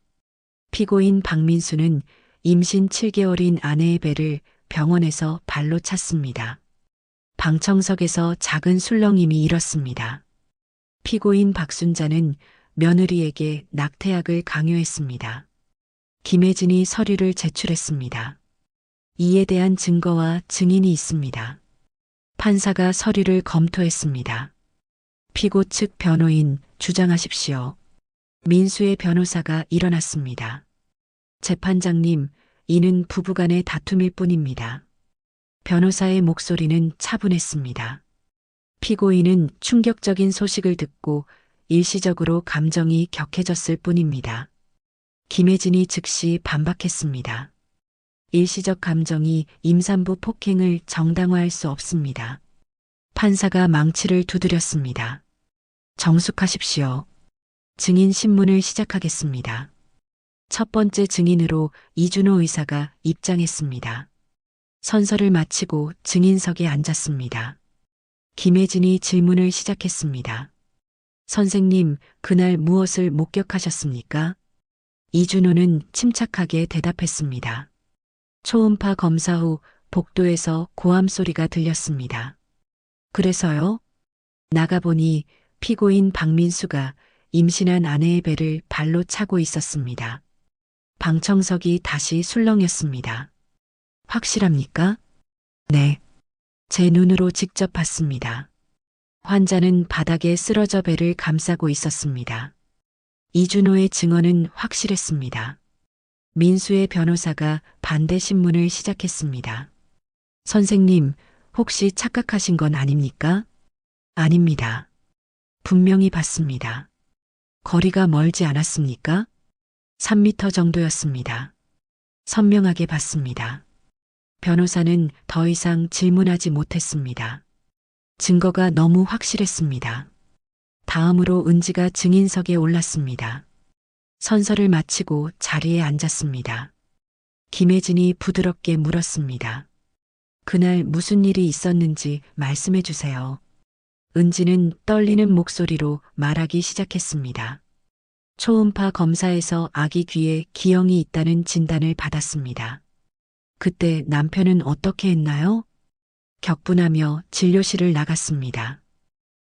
피고인 박민수는 임신 7개월인 아내의 배를 병원에서 발로 찼습니다. 방청석에서 작은 술렁임이 일었습니다. 피고인 박순자는 며느리에게 낙태약을 강요했습니다. 김혜진이 서류를 제출했습니다. 이에 대한 증거와 증인이 있습니다. 판사가 서류를 검토했습니다. 피고 측 변호인 주장하십시오. 민수의 변호사가 일어났습니다. 재판장님, 이는 부부간의 다툼일 뿐입니다. 변호사의 목소리는 차분했습니다. 피고인은 충격적인 소식을 듣고 일시적으로 감정이 격해졌을 뿐입니다. 김혜진이 즉시 반박했습니다. 일시적 감정이 임산부 폭행을 정당화할 수 없습니다. 판사가 망치를 두드렸습니다. 정숙하십시오. 증인 신문을 시작하겠습니다. 첫 번째 증인으로 이준호 의사가 입장했습니다. 선서를 마치고 증인석에 앉았습니다. 김혜진이 질문을 시작했습니다. 선생님, 그날 무엇을 목격하셨습니까? 이준호는 침착하게 대답했습니다. 초음파 검사 후 복도에서 고함 소리가 들렸습니다. 그래서요? 나가보니 피고인 박민수가 임신한 아내의 배를 발로 차고 있었습니다. 방청석이 다시 술렁였습니다. 확실합니까? 네. 제 눈으로 직접 봤습니다. 환자는 바닥에 쓰러져 배를 감싸고 있었습니다. 이준호의 증언은 확실했습니다. 민수의 변호사가 반대 신문을 시작했습니다. 선생님, 혹시 착각하신 건 아닙니까? 아닙니다. 분명히 봤습니다. 거리가 멀지 않았습니까? 3미터 정도였습니다. 선명하게 봤습니다. 변호사는 더 이상 질문하지 못했습니다. 증거가 너무 확실했습니다. 다음으로 은지가 증인석에 올랐습니다. 선서를 마치고 자리에 앉았습니다. 김혜진이 부드럽게 물었습니다. 그날 무슨 일이 있었는지 말씀해 주세요. 은지는 떨리는 목소리로 말하기 시작했습니다. 초음파 검사에서 아기 귀에 기형이 있다는 진단을 받았습니다. 그때 남편은 어떻게 했나요? 격분하며 진료실을 나갔습니다.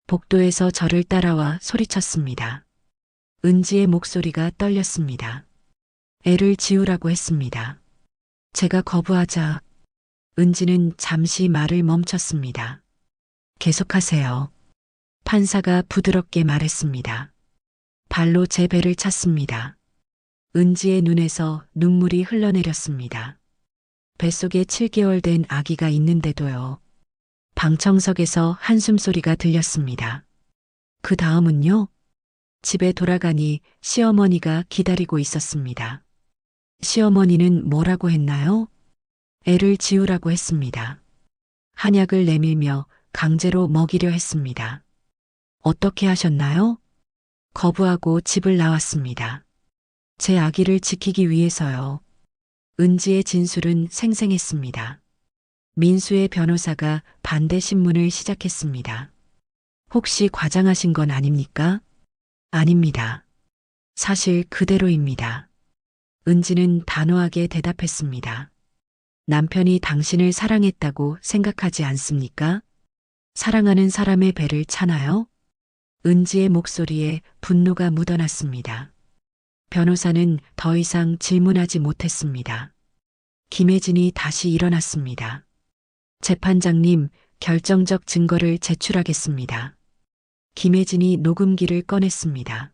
복도에서 저를 따라와 소리쳤습니다. 은지의 목소리가 떨렸습니다. 애를 지우라고 했습니다. 제가 거부하자 은지는 잠시 말을 멈췄습니다. 계속하세요. 판사가 부드럽게 말했습니다. 발로 제 배를 찼습니다. 은지의 눈에서 눈물이 흘러내렸습니다. 뱃속에 7개월 된 아기가 있는데도요. 방청석에서 한숨 소리가 들렸습니다. 그 다음은요? 집에 돌아가니 시어머니가 기다리고 있었습니다. 시어머니는 뭐라고 했나요? 애를 지우라고 했습니다. 한약을 내밀며 강제로 먹이려 했습니다. 어떻게 하셨나요? 거부하고 집을 나왔습니다. 제 아기를 지키기 위해서요. 은지의 진술은 생생했습니다. 민수의 변호사가 반대 신문을 시작했습니다. 혹시 과장하신 건 아닙니까? 아닙니다. 사실 그대로입니다. 은지는 단호하게 대답했습니다. 남편이 당신을 사랑했다고 생각하지 않습니까? 사랑하는 사람의 배를 차나요? 은지의 목소리에 분노가 묻어났습니다. 변호사는 더 이상 질문하지 못했습니다. 김혜진이 다시 일어났습니다. 재판장님, 결정적 증거를 제출하겠습니다. 김혜진이 녹음기를 꺼냈습니다.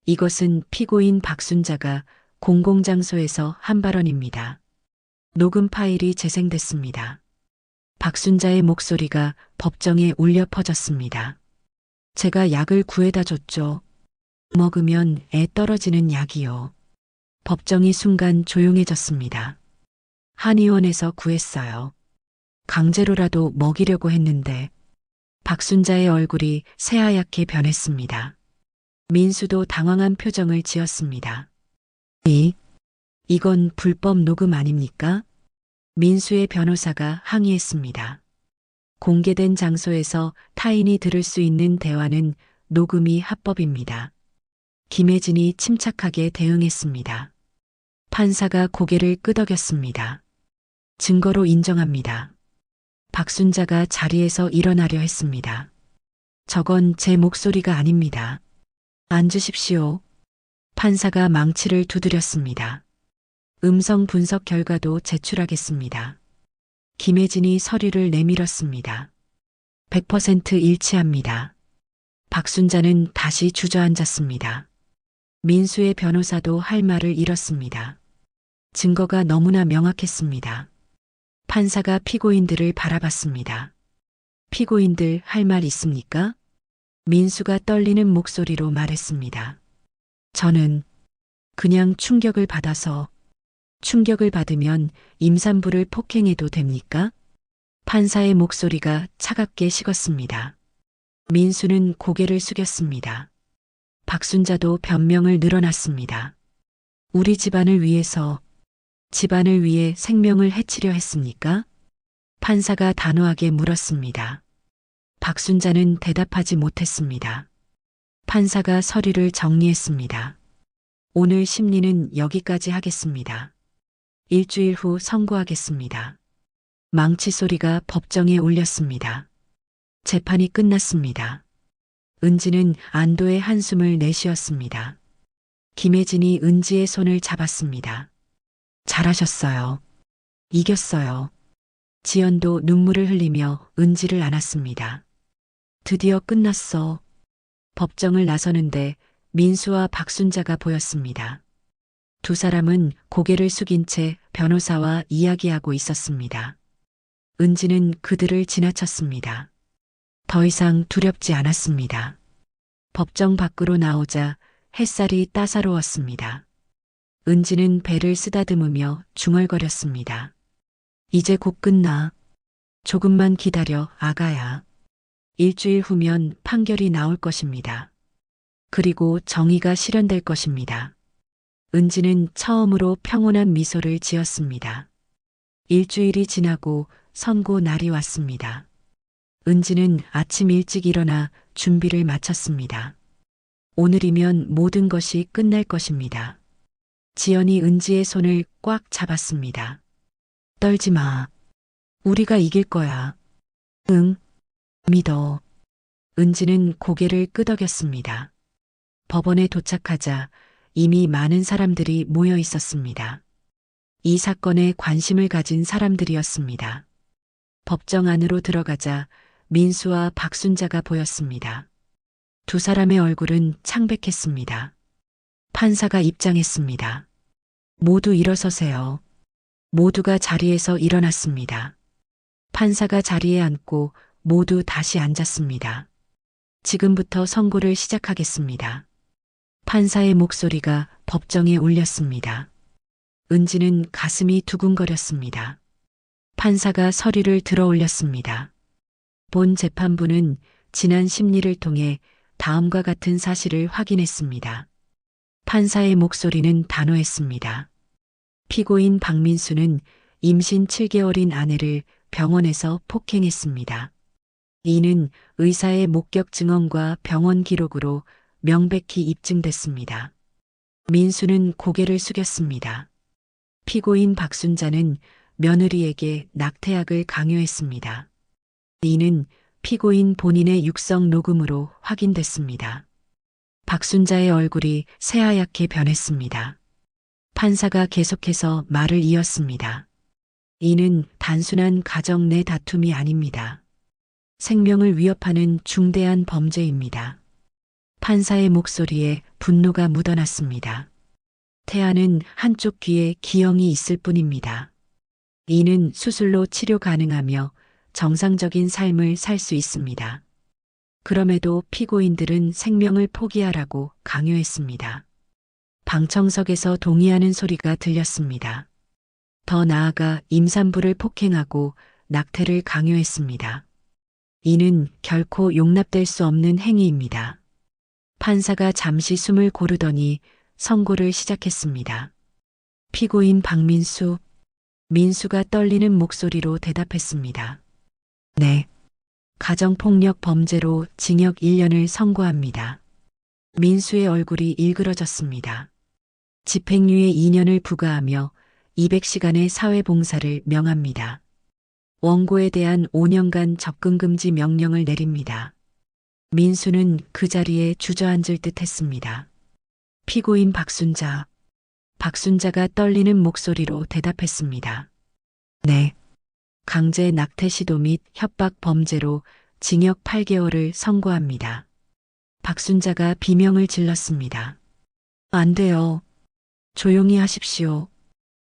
이것은 피고인 박순자가 공공장소에서 한 발언입니다. 녹음 파일이 재생됐습니다. 박순자의 목소리가 법정에 울려 퍼졌습니다. 제가 약을 구해다 줬죠. 먹으면 애 떨어지는 약이요. 법정이 순간 조용해졌습니다. 한의원에서 구했어요. 강제로라도 먹이려고 했는데 박순자의 얼굴이 새하얗게 변했습니다. 민수도 당황한 표정을 지었습니다. 이건 불법 녹음 아닙니까? 민수의 변호사가 항의했습니다. 공개된 장소에서 타인이 들을 수 있는 대화는 녹음이 합법입니다. 김혜진이 침착하게 대응했습니다. 판사가 고개를 끄덕였습니다. 증거로 인정합니다. 박순자가 자리에서 일어나려 했습니다. 저건 제 목소리가 아닙니다. 앉으십시오. 판사가 망치를 두드렸습니다. 음성 분석 결과도 제출하겠습니다. 김혜진이 서류를 내밀었습니다. 100% 일치합니다. 박순자는 다시 주저앉았습니다. 민수의 변호사도 할 말을 잃었습니다. 증거가 너무나 명확했습니다. 판사가 피고인들을 바라봤습니다. 피고인들 할 말 있습니까? 민수가 떨리는 목소리로 말했습니다. 저는 그냥 충격을 받으면 임산부를 폭행해도 됩니까? 판사의 목소리가 차갑게 식었습니다. 민수는 고개를 숙였습니다. 박순자도 변명을 늘어놨습니다. 우리 집안을 위해 생명을 해치려 했습니까? 판사가 단호하게 물었습니다. 박순자는 대답하지 못했습니다. 판사가 서류를 정리했습니다. 오늘 심리는 여기까지 하겠습니다. 일주일 후 선고하겠습니다. 망치 소리가 법정에 울렸습니다. 재판이 끝났습니다. 은지는 안도의 한숨을 내쉬었습니다. 김혜진이 은지의 손을 잡았습니다. 잘하셨어요. 이겼어요. 지연도 눈물을 흘리며 은지를 안았습니다. 드디어 끝났어. 법정을 나서는데 민수와 박순자가 보였습니다. 두 사람은 고개를 숙인 채 변호사와 이야기하고 있었습니다. 은지는 그들을 지나쳤습니다. 더 이상 두렵지 않았습니다. 법정 밖으로 나오자 햇살이 따사로웠습니다. 은지는 배를 쓰다듬으며 중얼거렸습니다. 이제 곧 끝나. 조금만 기다려, 아가야. 일주일 후면 판결이 나올 것입니다. 그리고 정의가 실현될 것입니다. 은지는 처음으로 평온한 미소를 지었습니다. 일주일이 지나고 선고 날이 왔습니다. 은지는 아침 일찍 일어나 준비를 마쳤습니다. 오늘이면 모든 것이 끝날 것입니다. 지연이 은지의 손을 꽉 잡았습니다. 떨지 마. 우리가 이길 거야. 응, 믿어. 은지는 고개를 끄덕였습니다. 법원에 도착하자 이미 많은 사람들이 모여 있었습니다. 이 사건에 관심을 가진 사람들이었습니다. 법정 안으로 들어가자 민수와 박순자가 보였습니다. 두 사람의 얼굴은 창백했습니다. 판사가 입장했습니다. 모두 일어서세요. 모두가 자리에서 일어났습니다. 판사가 자리에 앉고 모두 다시 앉았습니다. 지금부터 선고를 시작하겠습니다. 판사의 목소리가 법정에 울렸습니다. 은지는 가슴이 두근거렸습니다. 판사가 서류를 들어 올렸습니다. 본 재판부는 지난 심리를 통해 다음과 같은 사실을 확인했습니다. 판사의 목소리는 단호했습니다. 피고인 박민수는 임신 7개월인 아내를 병원에서 폭행했습니다. 이는 의사의 목격 증언과 병원 기록으로 명백히 입증됐습니다. 민수는 고개를 숙였습니다. 피고인 박순자는 며느리에게 낙태약을 강요했습니다. 이는 피고인 본인의 육성 녹음으로 확인됐습니다. 박순자의 얼굴이 새하얗게 변했습니다. 판사가 계속해서 말을 이었습니다. 이는 단순한 가정 내 다툼이 아닙니다. 생명을 위협하는 중대한 범죄입니다. 판사의 목소리에 분노가 묻어났습니다. 태아는 한쪽 귀에 기형이 있을 뿐입니다. 이는 수술로 치료 가능하며 정상적인 삶을 살 수 있습니다. 그럼에도 피고인들은 생명을 포기하라고 강요했습니다. 방청석에서 동의하는 소리가 들렸습니다. 더 나아가 임산부를 폭행하고 낙태를 강요했습니다. 이는 결코 용납될 수 없는 행위입니다. 판사가 잠시 숨을 고르더니 선고를 시작했습니다. 피고인 박민수, 민수가 떨리는 목소리로 대답했습니다. 네. 가정폭력 범죄로 징역 1년을 선고합니다. 민수의 얼굴이 일그러졌습니다. 집행유예 2년을 부과하며 200시간의 사회봉사를 명합니다. 원고에 대한 5년간 접근금지 명령을 내립니다. 민수는 그 자리에 주저앉을 듯 했습니다. 피고인 박순자가 떨리는 목소리로 대답했습니다. 네. 강제 낙태 시도 및 협박 범죄로 징역 8개월을 선고합니다. 박순자가 비명을 질렀습니다. 안 돼요. 조용히 하십시오.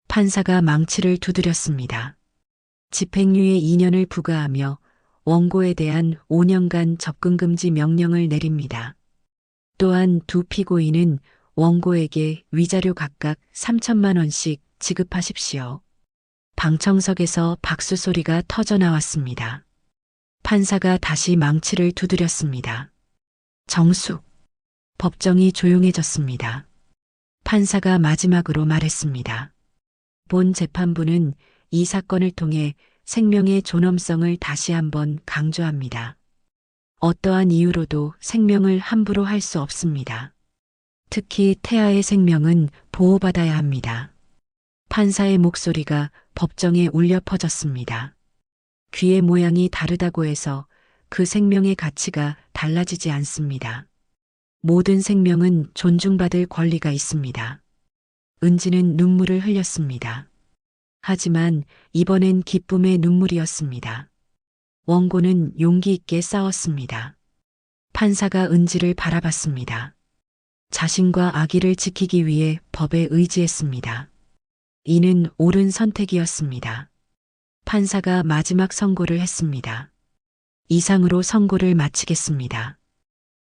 판사가 망치를 두드렸습니다. 집행유예 2년을 부과하며 원고에 대한 5년간 접근금지 명령을 내립니다. 또한 두 피고인은 원고에게 위자료 각각 3천만 원씩 지급하십시오. 방청석에서 박수 소리가 터져 나왔습니다. 판사가 다시 망치를 두드렸습니다. 정숙. 법정이 조용해졌습니다. 판사가 마지막으로 말했습니다. 본 재판부는 이 사건을 통해 생명의 존엄성을 다시 한번 강조합니다. 어떠한 이유로도 생명을 함부로 할 수 없습니다. 특히 태아의 생명은 보호받아야 합니다. 판사의 목소리가 법정에 울려 퍼졌습니다. 귀의 모양이 다르다고 해서 그 생명의 가치가 달라지지 않습니다. 모든 생명은 존중받을 권리가 있습니다. 은지는 눈물을 흘렸습니다. 하지만 이번엔 기쁨의 눈물이었습니다. 원고는 용기 있게 싸웠습니다. 판사가 은지를 바라봤습니다. 자신과 아기를 지키기 위해 법에 의지했습니다. 이는 옳은 선택이었습니다. 판사가 마지막 선고를 했습니다. 이상으로 선고를 마치겠습니다.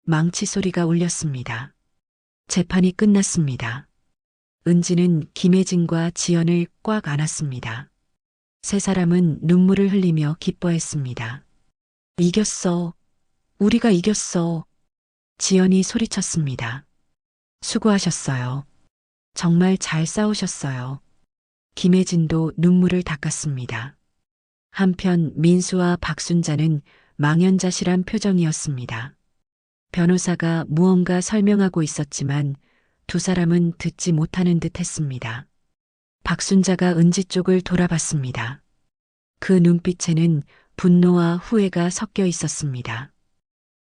망치 소리가 울렸습니다. 재판이 끝났습니다. 은지는 김혜진과 지연을 꽉 안았습니다. 세 사람은 눈물을 흘리며 기뻐했습니다. 이겼어. 우리가 이겼어. 지연이 소리쳤습니다. 수고하셨어요. 정말 잘 싸우셨어요. 김혜진도 눈물을 닦았습니다. 한편 민수와 박순자는 망연자실한 표정이었습니다. 변호사가 무언가 설명하고 있었지만 두 사람은 듣지 못하는 듯 했습니다. 박순자가 은지 쪽을 돌아봤습니다. 그 눈빛에는 분노와 후회가 섞여 있었습니다.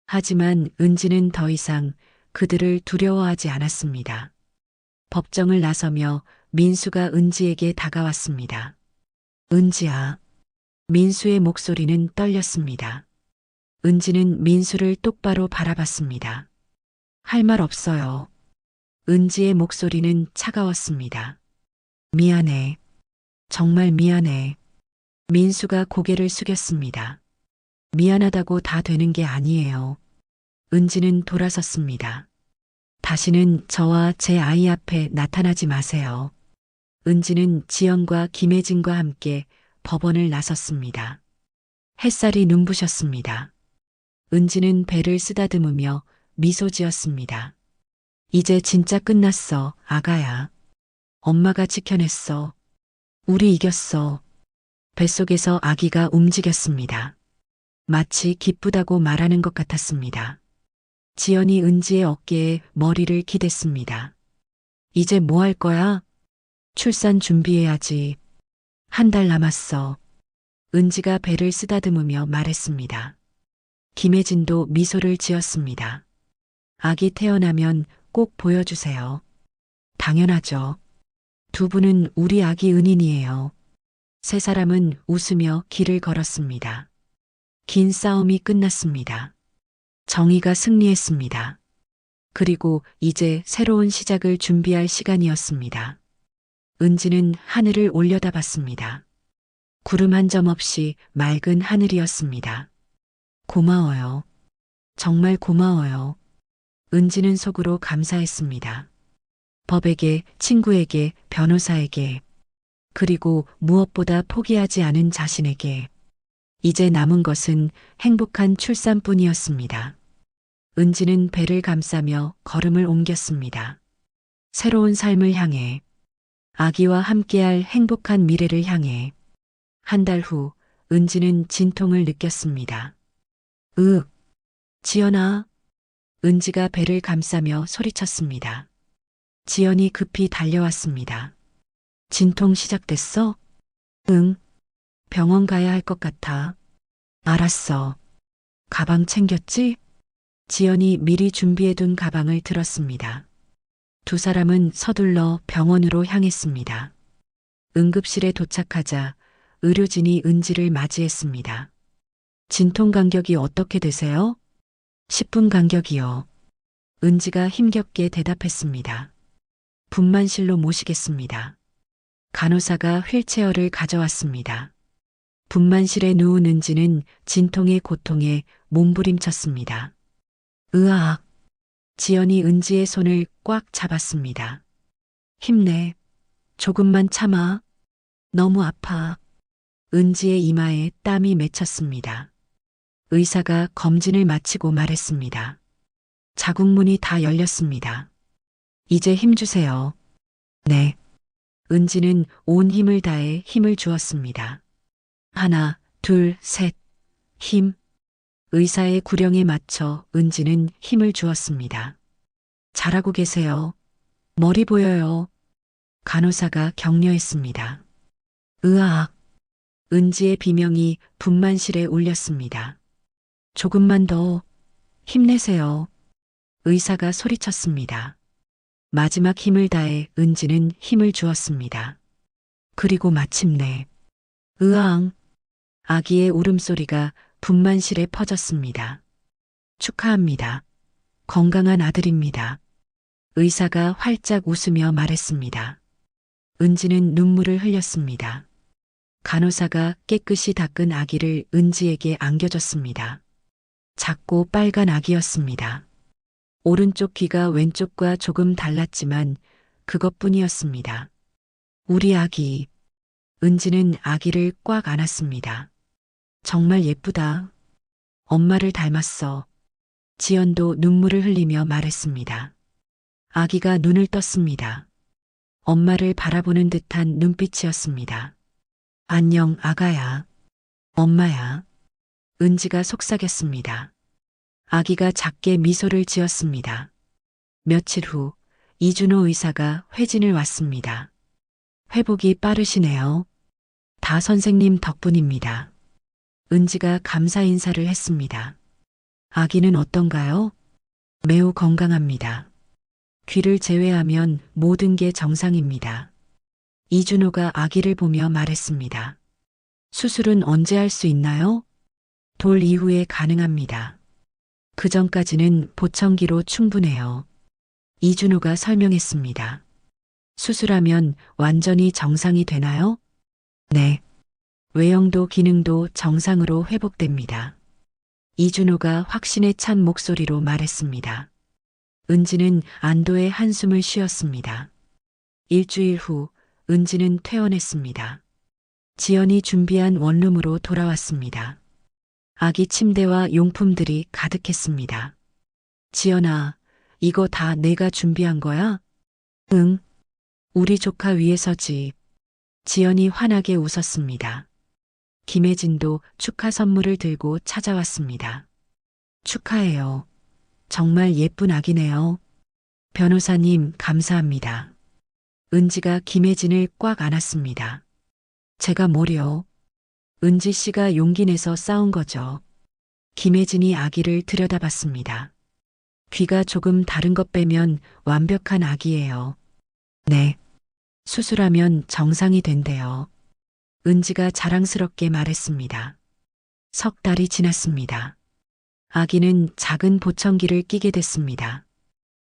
하지만 은지는 더 이상 그들을 두려워하지 않았습니다. 법정을 나서며 민수가 은지에게 다가왔습니다. 은지야. 민수의 목소리는 떨렸습니다. 은지는 민수를 똑바로 바라봤습니다. 할 말 없어요. 은지의 목소리는 차가웠습니다. 미안해. 정말 미안해. 민수가 고개를 숙였습니다. 미안하다고 다 되는 게 아니에요. 은지는 돌아섰습니다. 다시는 저와 제 아이 앞에 나타나지 마세요. 은지는 지연과 김혜진과 함께 법원을 나섰습니다. 햇살이 눈부셨습니다. 은지는 배를 쓰다듬으며 미소 지었습니다. 이제 진짜 끝났어, 아가야. 엄마가 지켜냈어. 우리 이겼어. 뱃속에서 아기가 움직였습니다. 마치 기쁘다고 말하는 것 같았습니다. 지연이 은지의 어깨에 머리를 기댔습니다. 이제 뭐 할 거야? 출산 준비해야지. 한 달 남았어. 은지가 배를 쓰다듬으며 말했습니다. 김혜진도 미소를 지었습니다. 아기 태어나면 꼭 보여주세요. 당연하죠. 두 분은 우리 아기 은인이에요. 세 사람은 웃으며 길을 걸었습니다. 긴 싸움이 끝났습니다. 정의가 승리했습니다. 그리고 이제 새로운 시작을 준비할 시간이었습니다. 은지는 하늘을 올려다봤습니다. 구름 한 점 없이 맑은 하늘이었습니다. 고마워요. 정말 고마워요. 은지는 속으로 감사했습니다. 법에게, 친구에게, 변호사에게, 그리고 무엇보다 포기하지 않은 자신에게. 이제 남은 것은 행복한 출산뿐이었습니다. 은지는 배를 감싸며 걸음을 옮겼습니다. 새로운 삶을 향해, 아기와 함께할 행복한 미래를 향해. 한 달 후, 은지는 진통을 느꼈습니다. 지연아. 은지가 배를 감싸며 소리쳤습니다. 지연이 급히 달려왔습니다. 진통 시작됐어? 응. 병원 가야 할 것 같아. 알았어. 가방 챙겼지? 지연이 미리 준비해둔 가방을 들었습니다. 두 사람은 서둘러 병원으로 향했습니다. 응급실에 도착하자 의료진이 은지를 맞이했습니다. 진통 간격이 어떻게 되세요? 10분 간격이요. 은지가 힘겹게 대답했습니다. 분만실로 모시겠습니다. 간호사가 휠체어를 가져왔습니다. 분만실에 누운 은지는 진통의 고통에 몸부림쳤습니다. 으악. 지연이 은지의 손을 꽉 잡았습니다. 힘내. 조금만 참아. 너무 아파. 은지의 이마에 땀이 맺혔습니다. 의사가 검진을 마치고 말했습니다. 자궁문이 다 열렸습니다. 이제 힘주세요. 네. 은지는 온 힘을 다해 힘을 주었습니다. 하나, 둘, 셋. 힘. 의사의 구령에 맞춰 은지는 힘을 주었습니다. 잘하고 계세요. 머리 보여요. 간호사가 격려했습니다. 으악. 은지의 비명이 분만실에 울렸습니다. 조금만 더 힘내세요. 의사가 소리쳤습니다. 마지막 힘을 다해 은지는 힘을 주었습니다. 그리고 마침내 으앙. 아기의 울음소리가 분만실에 퍼졌습니다. 축하합니다. 건강한 아들입니다. 의사가 활짝 웃으며 말했습니다. 은지는 눈물을 흘렸습니다. 간호사가 깨끗이 닦은 아기를 은지에게 안겨줬습니다. 작고 빨간 아기였습니다. 오른쪽 귀가 왼쪽과 조금 달랐지만 그것뿐이었습니다. 우리 아기. 은지는 아기를 꽉 안았습니다. 정말 예쁘다. 엄마를 닮았어. 지연도 눈물을 흘리며 말했습니다. 아기가 눈을 떴습니다. 엄마를 바라보는 듯한 눈빛이었습니다. 안녕, 아가야. 엄마야. 은지가 속삭였습니다. 아기가 작게 미소를 지었습니다. 며칠 후 이준호 의사가 회진을 왔습니다. 회복이 빠르시네요. 다 선생님 덕분입니다. 은지가 감사 인사를 했습니다. 아기는 어떤가요? 매우 건강합니다. 귀를 제외하면 모든 게 정상입니다. 이준호가 아기를 보며 말했습니다. 수술은 언제 할 수 있나요? 돌 이후에 가능합니다. 그 전까지는 보청기로 충분해요. 이준호가 설명했습니다. 수술하면 완전히 정상이 되나요? 네. 외형도 기능도 정상으로 회복됩니다. 이준호가 확신에 찬 목소리로 말했습니다. 은지는 안도의 한숨을 쉬었습니다. 일주일 후 은지는 퇴원했습니다. 지연이 준비한 원룸으로 돌아왔습니다. 아기 침대와 용품들이 가득했습니다. 지연아, 이거 다 내가 준비한 거야? 응. 우리 조카 위해서지. 지연이 환하게 웃었습니다. 김혜진도 축하 선물을 들고 찾아왔습니다. 축하해요. 정말 예쁜 아기네요. 변호사님, 감사합니다. 은지가 김혜진을 꽉 안았습니다. 제가 뭐려? 은지 씨가 용기 내서 싸운 거죠. 김혜진이 아기를 들여다봤습니다. 귀가 조금 다른 것 빼면 완벽한 아기예요. 네. 수술하면 정상이 된대요. 은지가 자랑스럽게 말했습니다. 석 달이 지났습니다. 아기는 작은 보청기를 끼게 됐습니다.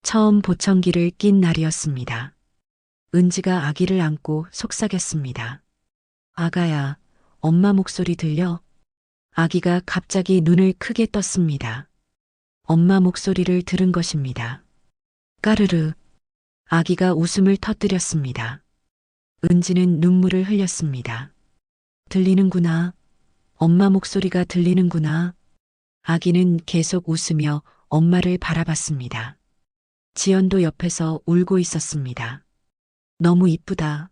처음 보청기를 낀 날이었습니다. 은지가 아기를 안고 속삭였습니다. 아가야, 엄마 목소리 들려? 아기가 갑자기 눈을 크게 떴습니다. 엄마 목소리를 들은 것입니다. 까르르. 아기가 웃음을 터뜨렸습니다. 은지는 눈물을 흘렸습니다. 들리는구나. 엄마 목소리가 들리는구나. 아기는 계속 웃으며 엄마를 바라봤습니다. 지연도 옆에서 울고 있었습니다. 너무 이쁘다.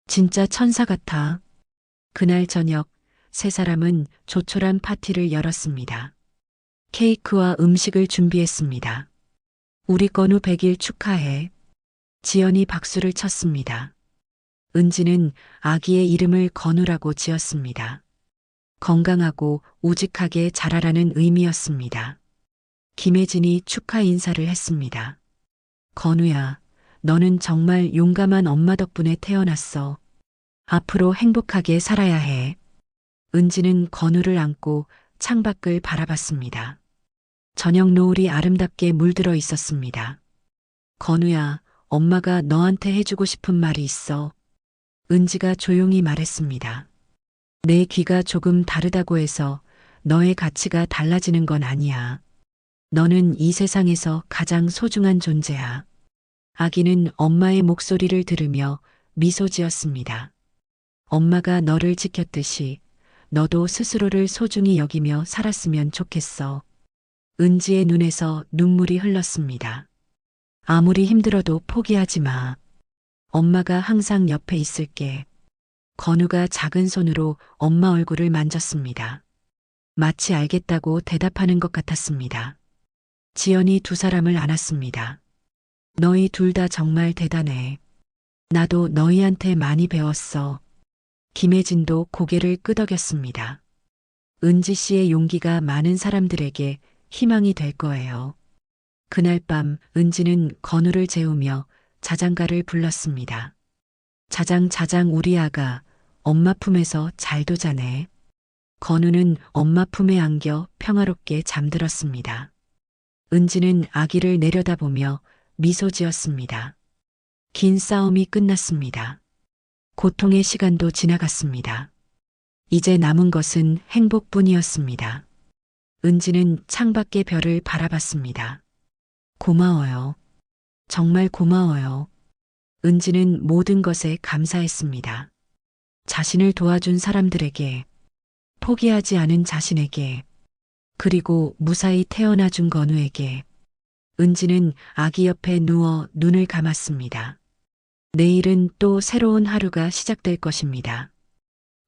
진짜 천사 같아. 그날 저녁 세 사람은 조촐한 파티를 열었습니다. 케이크와 음식을 준비했습니다. 우리 건우 100일 축하해. 지연이 박수를 쳤습니다. 은지는 아기의 이름을 건우라고 지었습니다. 건강하고 우직하게 자라라는 의미였습니다. 김혜진이 축하 인사를 했습니다. 건우야, 너는 정말 용감한 엄마 덕분에 태어났어. 앞으로 행복하게 살아야 해. 은지는 건우를 안고 창밖을 바라봤습니다. 저녁 노을이 아름답게 물들어 있었습니다. 건우야, 엄마가 너한테 해주고 싶은 말이 있어. 은지가 조용히 말했습니다. 내 귀가 조금 다르다고 해서 너의 가치가 달라지는 건 아니야. 너는 이 세상에서 가장 소중한 존재야. 아기는 엄마의 목소리를 들으며 미소 지었습니다. 엄마가 너를 지켰듯이 너도 스스로를 소중히 여기며 살았으면 좋겠어. 은지의 눈에서 눈물이 흘렀습니다. 아무리 힘들어도 포기하지 마. 엄마가 항상 옆에 있을게. 건우가 작은 손으로 엄마 얼굴을 만졌습니다. 마치 알겠다고 대답하는 것 같았습니다. 지연이 두 사람을 안았습니다. 너희 둘 다 정말 대단해. 나도 너희한테 많이 배웠어. 김혜진도 고개를 끄덕였습니다. 은지 씨의 용기가 많은 사람들에게 희망이 될 거예요. 그날 밤 은지는 건우를 재우며 자장가를 불렀습니다. 자장 자장 우리 아가 엄마 품에서 잘도 자네. 건우는 엄마 품에 안겨 평화롭게 잠들었습니다. 은지는 아기를 내려다보며 미소 지었습니다. 긴 싸움이 끝났습니다. 고통의 시간도 지나갔습니다. 이제 남은 것은 행복뿐이었습니다. 은지는 창밖의 별을 바라봤습니다. 고마워요. 정말 고마워요. 은지는 모든 것에 감사했습니다. 자신을 도와준 사람들에게, 포기하지 않은 자신에게, 그리고 무사히 태어나 준 건우에게. 은지는 아기 옆에 누워 눈을 감았습니다. 내일은 또 새로운 하루가 시작될 것입니다.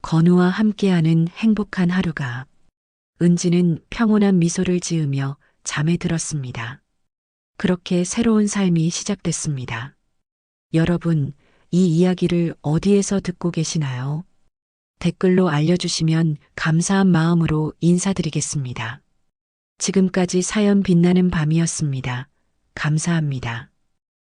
건우와 함께하는 행복한 하루가. 은지는 평온한 미소를 지으며 잠에 들었습니다. 그렇게 새로운 삶이 시작됐습니다. 여러분, 이 이야기를 어디에서 듣고 계시나요? 댓글로 알려주시면 감사한 마음으로 인사드리겠습니다. 지금까지 사연 빛나는 밤이었습니다. 감사합니다.